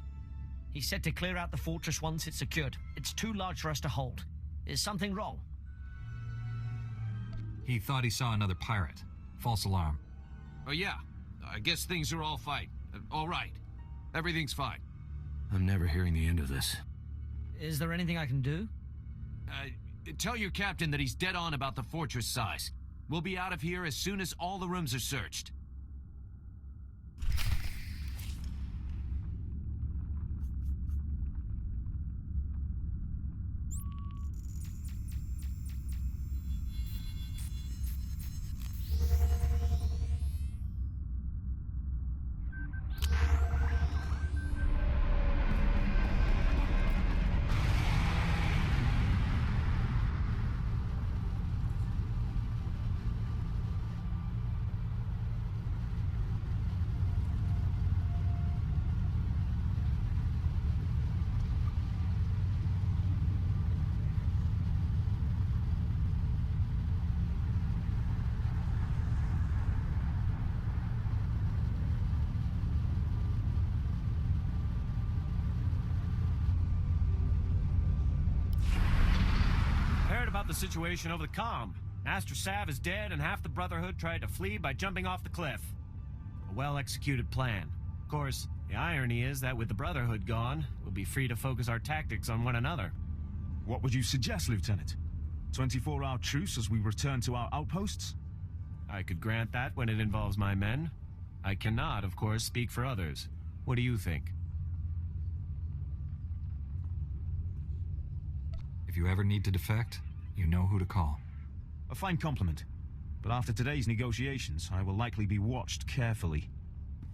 He said to clear out the fortress once it's secured. It's too large for us to hold. Is something wrong? He thought he saw another pirate. False alarm. Oh yeah, I guess things are all fine. All right. Everything's fine. I'm never hearing the end of this. Is there anything I can do? Tell your captain that he's dead on about the fortress size. We'll be out of here as soon as all the rooms are searched. The situation over the comm. Master Sav is dead and half the Brotherhood tried to flee by jumping off the cliff. A well-executed plan. Of course, the irony is that with the Brotherhood gone, we'll be free to focus our tactics on one another. What would you suggest, Lieutenant? 24-hour truce as we return to our outposts? I could grant that when it involves my men. I cannot, of course, speak for others. What do you think? If you ever need to defect, you know who to call. A fine compliment. But after today's negotiations, I will likely be watched carefully.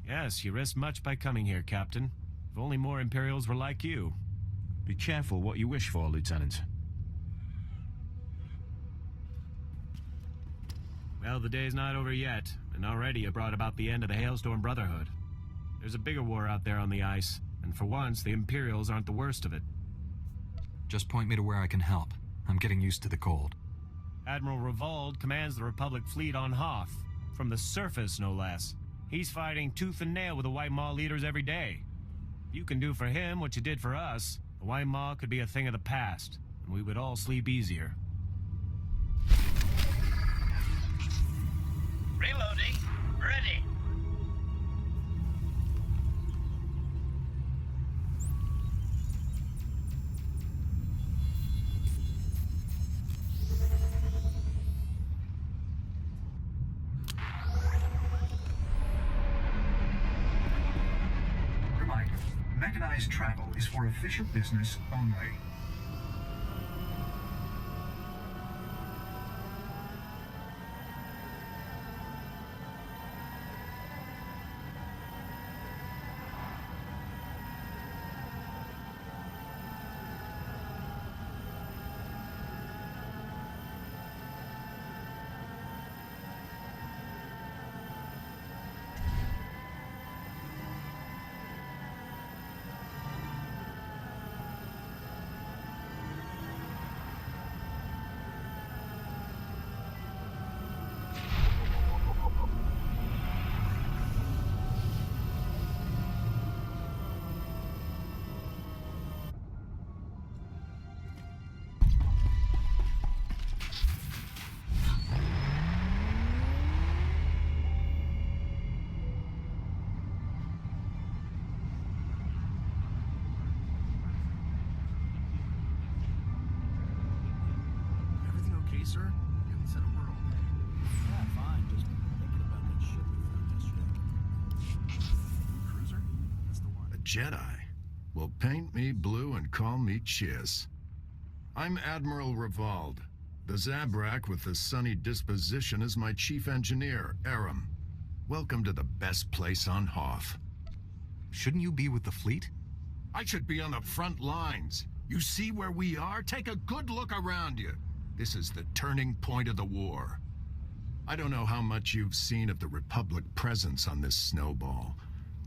Yes, you risked much by coming here, Captain. If only more Imperials were like you. Be careful what you wish for, Lieutenant. Well, the day's not over yet, and already it brought about the end of the Hailstorm Brotherhood. There's a bigger war out there on the ice, and for once, the Imperials aren't the worst of it. Just point me to where I can help. I'm getting used to the cold. Admiral Revold commands the Republic fleet on Hoth. From the surface, no less. He's fighting tooth and nail with the White Maw leaders every day. If you can do for him what you did for us, the White Maw could be a thing of the past, and we would all sleep easier. Reloading. Ready. Reminder, mechanized travel is for official business only. sir? You haven't said a word all day. Yeah, fine. Just thinking about that ship we found yesterday. New cruiser? That's the one. A Jedi? Well, paint me blue and call me Chiss. I'm Admiral Revald. The Zabrak with the sunny disposition is my chief engineer, Aram. Welcome to the best place on Hoth. Shouldn't you be with the fleet? I should be on the front lines. You see where we are? Take a good look around you. This is the turning point of the war. I don't know how much you've seen of the Republic presence on this snowball,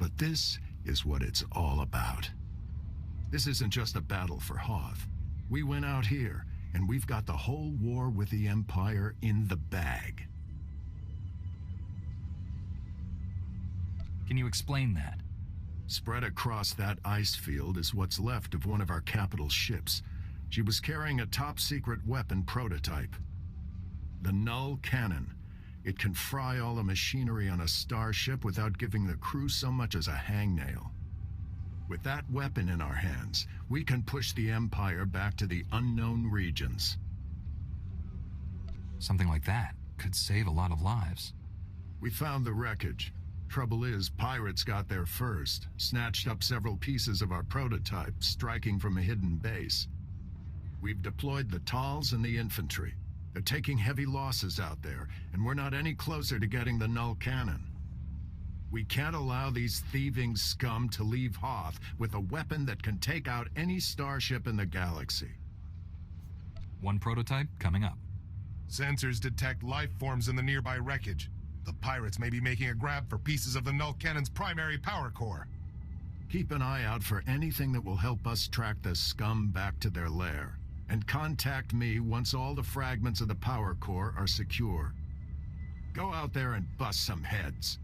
but this is what it's all about. This isn't just a battle for Hoth. We went out here, and we've got the whole war with the Empire in the bag. Can you explain that? Spread across that ice field is what's left of one of our capital ships. She was carrying a top-secret weapon prototype. The Null Cannon. It can fry all the machinery on a starship without giving the crew so much as a hangnail. With that weapon in our hands, we can push the Empire back to the unknown regions. Something like that could save a lot of lives. We found the wreckage. Trouble is, pirates got there first, snatched up several pieces of our prototype, striking from a hidden base. We've deployed the Tals and the infantry. They're taking heavy losses out there, and we're not any closer to getting the Null Cannon. We can't allow these thieving scum to leave Hoth with a weapon that can take out any starship in the galaxy. One prototype coming up. Sensors detect life forms in the nearby wreckage. The pirates may be making a grab for pieces of the Null Cannon's primary power core. Keep an eye out for anything that will help us track the scum back to their lair. And contact me once all the fragments of the power core are secure. Go out there and bust some heads.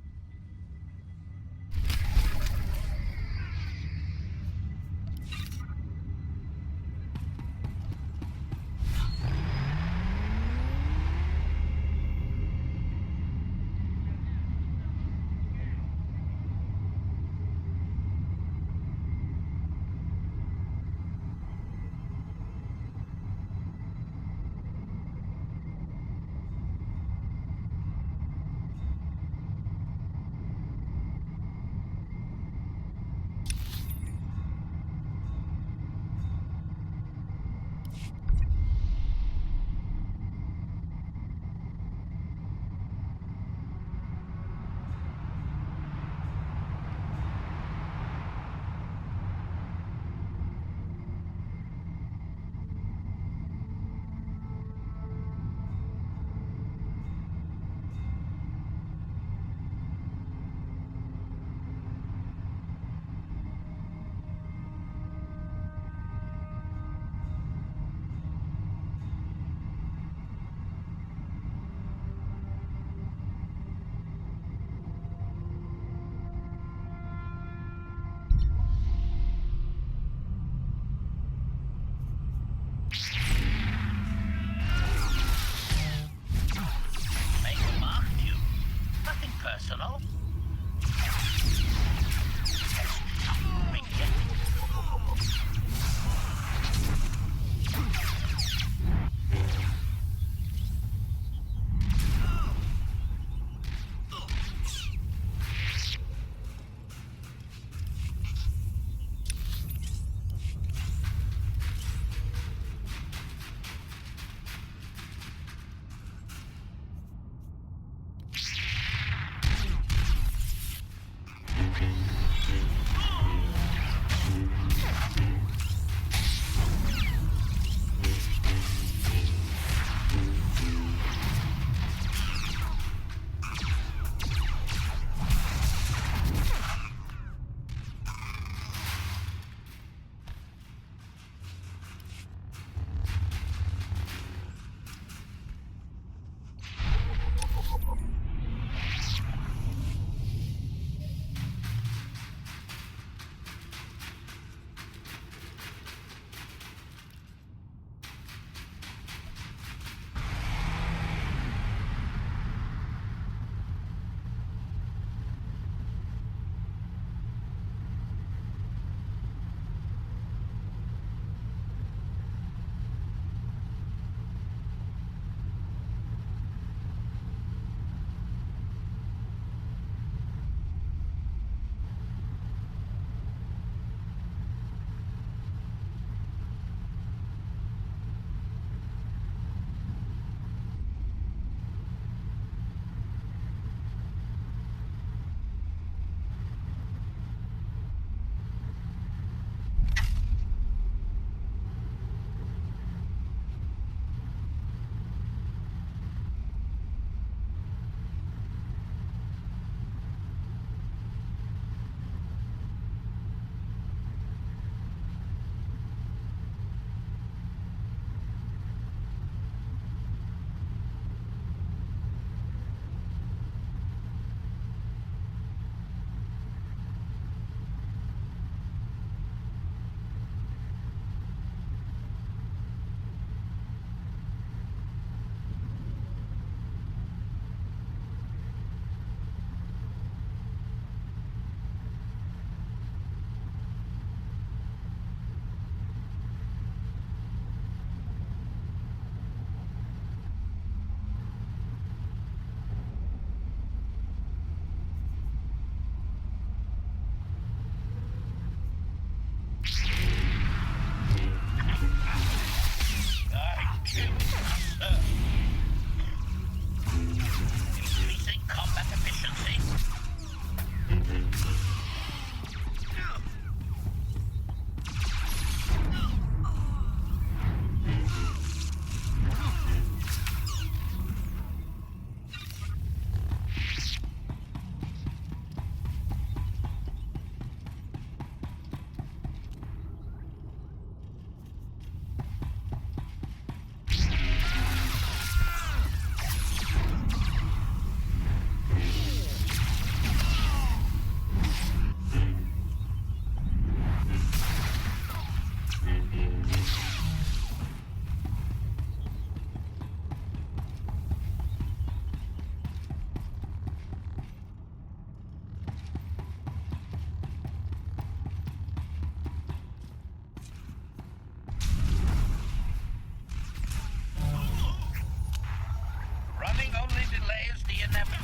delays the inevitable.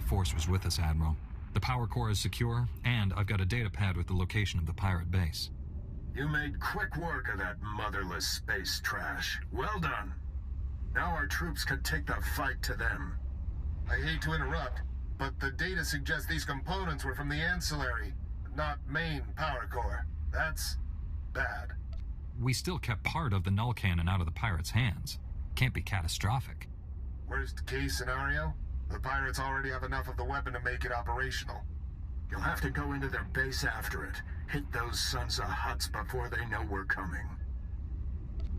Force was with us, Admiral. The power core is secure, and I've got a data pad with the location of the pirate base. You made quick work of that motherless space trash. Well done. Now our troops can take the fight to them. I hate to interrupt, but the data suggests these components were from the ancillary, not main power core. That's bad. We still kept part of the null cannon out of the pirates' hands. Can't be catastrophic. Worst case scenario? The pirates already have enough of the weapon to make it operational. You'll have to go into their base after it. Hit those sons of huts before they know we're coming.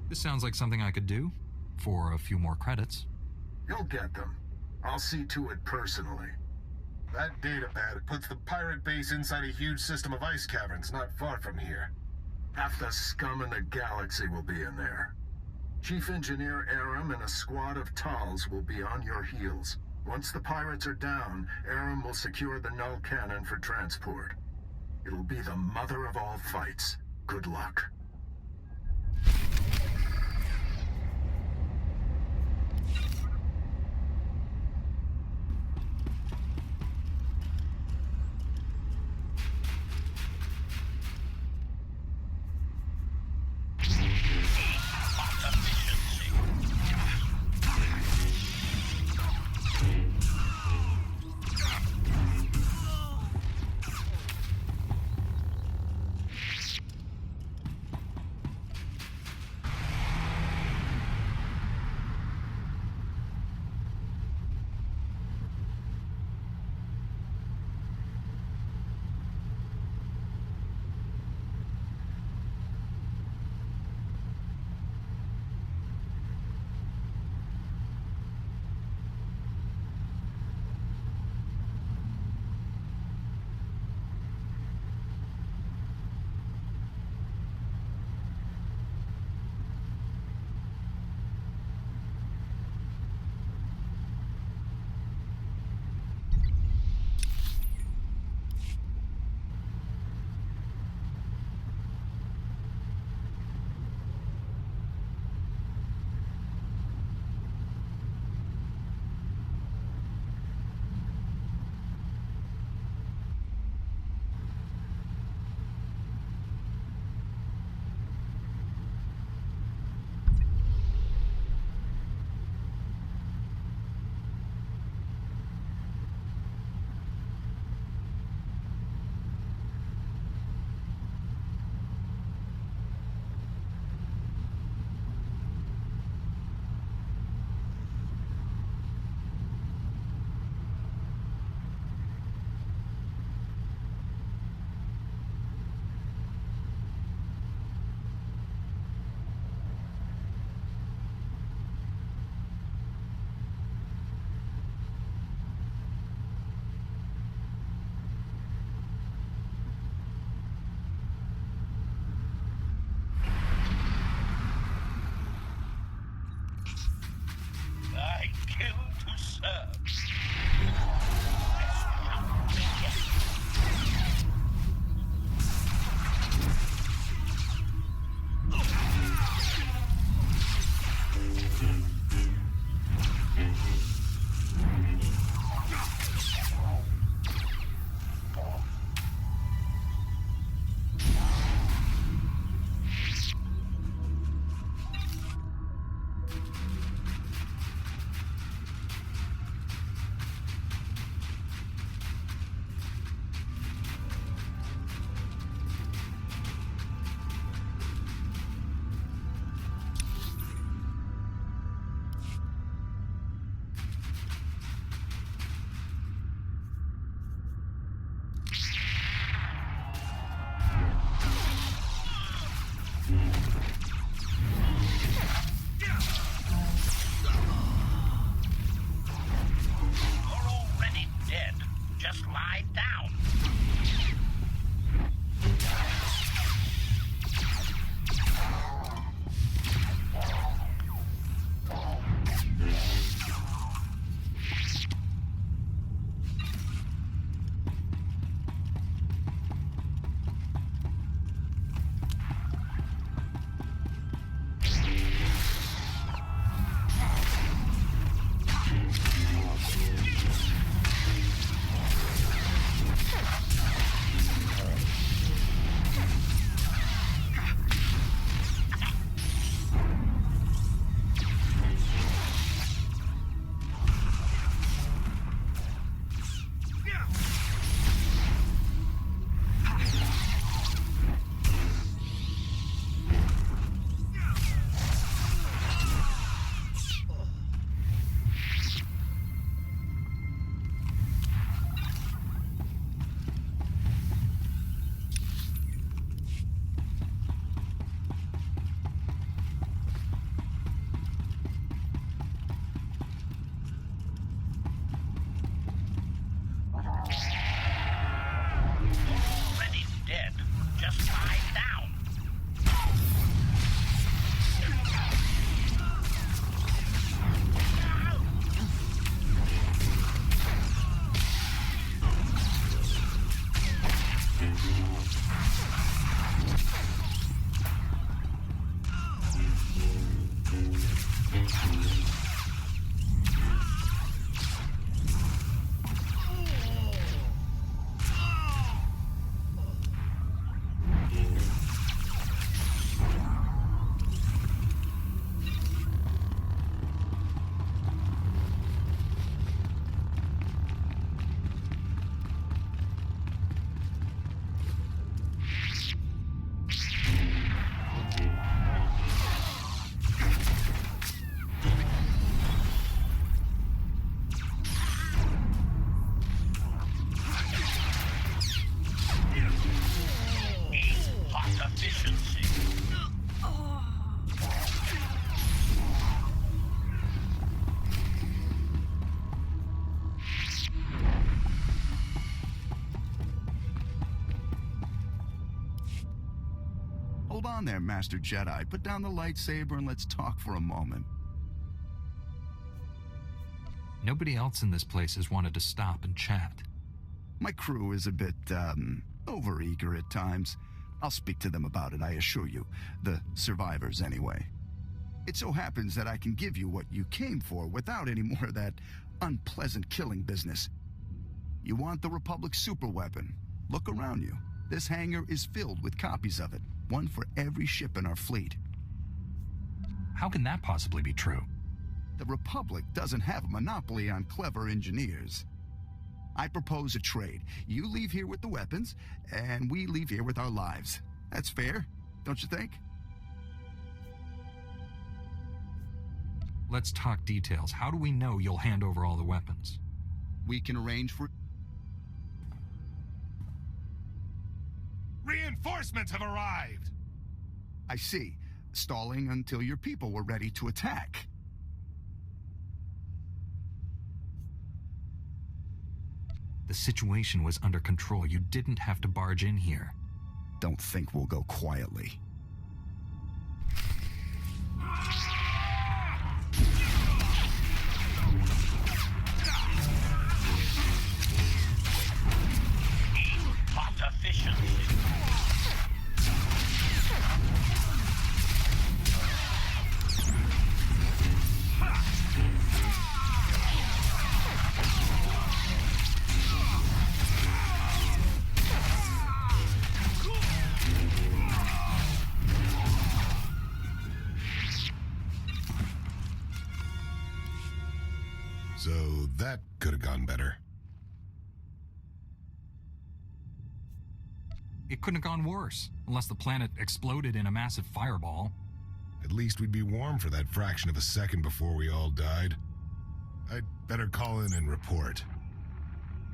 This sounds like something I could do, for a few more credits. You'll get them. I'll see to it personally. That datapad puts the pirate base inside a huge system of ice caverns not far from here. Half the scum in the galaxy will be in there. Chief Engineer Aram and a squad of Tals will be on your heels. Once the pirates are down, Aram will secure the null cannon for transport. It'll be the mother of all fights. Good luck. Hold on there, Master Jedi. Put down the lightsaber and let's talk for a moment. Nobody else in this place has wanted to stop and chat. My crew is a bit, overeager at times. I'll speak to them about it, I assure you. The survivors, anyway. It so happens that I can give you what you came for without any more of that unpleasant killing business. You want the Republic's superweapon? Look around you. This hangar is filled with copies of it, one for every ship in our fleet. How can that possibly be true? The Republic doesn't have a monopoly on clever engineers. I propose a trade. You leave here with the weapons, and we leave here with our lives. That's fair, don't you think? Let's talk details. How do we know you'll hand over all the weapons? We can arrange for... Reinforcements have arrived! I see. Stalling until your people were ready to attack. The situation was under control. You didn't have to barge in here. Don't think we'll go quietly. Hot efficiency. So that could have gone better. It couldn't have gone worse, unless the planet exploded in a massive fireball. At least we'd be warm for that fraction of a second before we all died. I'd better call in and report.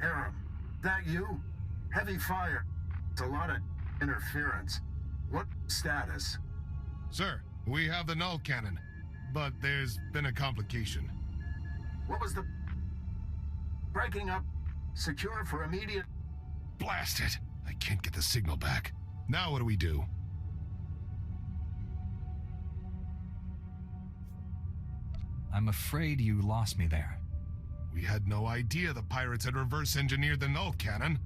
Aram, that you? Heavy fire. It's a lot of interference. What status? Sir, we have the null cannon, but there's been a complication. What was the... breaking up? Secure for immediate... Blast it! I can't get the signal back. Now what do we do? I'm afraid you lost me there. We had no idea the pirates had reverse engineered the null cannon.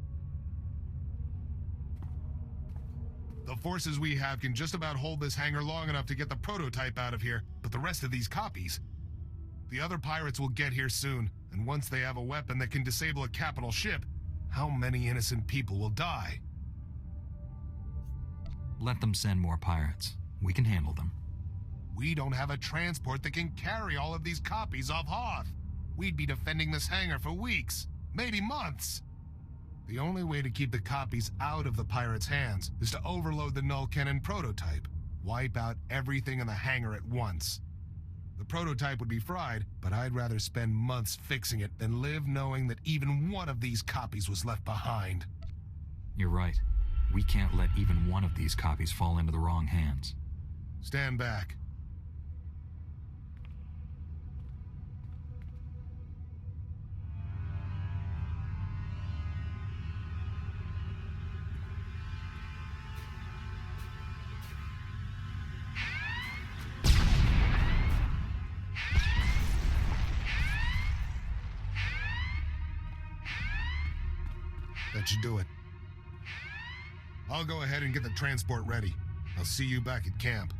The forces we have can just about hold this hangar long enough to get the prototype out of here, but the rest of these copies... The other pirates will get here soon, and once they have a weapon that can disable a capital ship, how many innocent people will die? Let them send more pirates. We can handle them. We don't have a transport that can carry all of these copies off Hoth. We'd be defending this hangar for weeks, maybe months. The only way to keep the copies out of the pirates' hands is to overload the null cannon prototype. Wipe out everything in the hangar at once. The prototype would be fried, but I'd rather spend months fixing it than live knowing that even one of these copies was left behind. You're right. We can't let even one of these copies fall into the wrong hands. Stand back. That should do it. I'll go ahead and get the transport ready. I'll see you back at camp.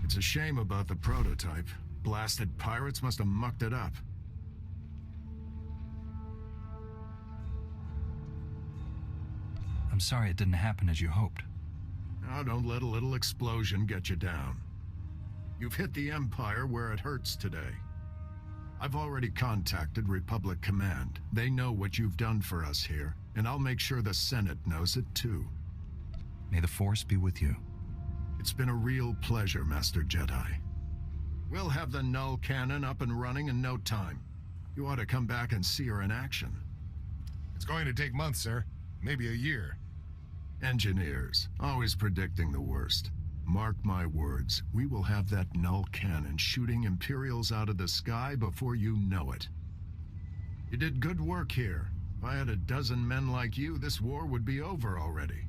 It's a shame about the prototype. Blasted pirates must have mucked it up. I'm sorry it didn't happen as you hoped. Now, don't let a little explosion get you down. You've hit the Empire where it hurts today. I've already contacted Republic Command. They know what you've done for us here, and I'll make sure the Senate knows it too. May the Force be with you. It's been a real pleasure, Master Jedi. We'll have the null cannon up and running in no time. You ought to come back and see her in action. It's going to take months, sir. Maybe a year. Engineers, always predicting the worst. Mark my words, we will have that null cannon shooting Imperials out of the sky before you know it. You did good work here. If I had a dozen men like you, this war would be over already.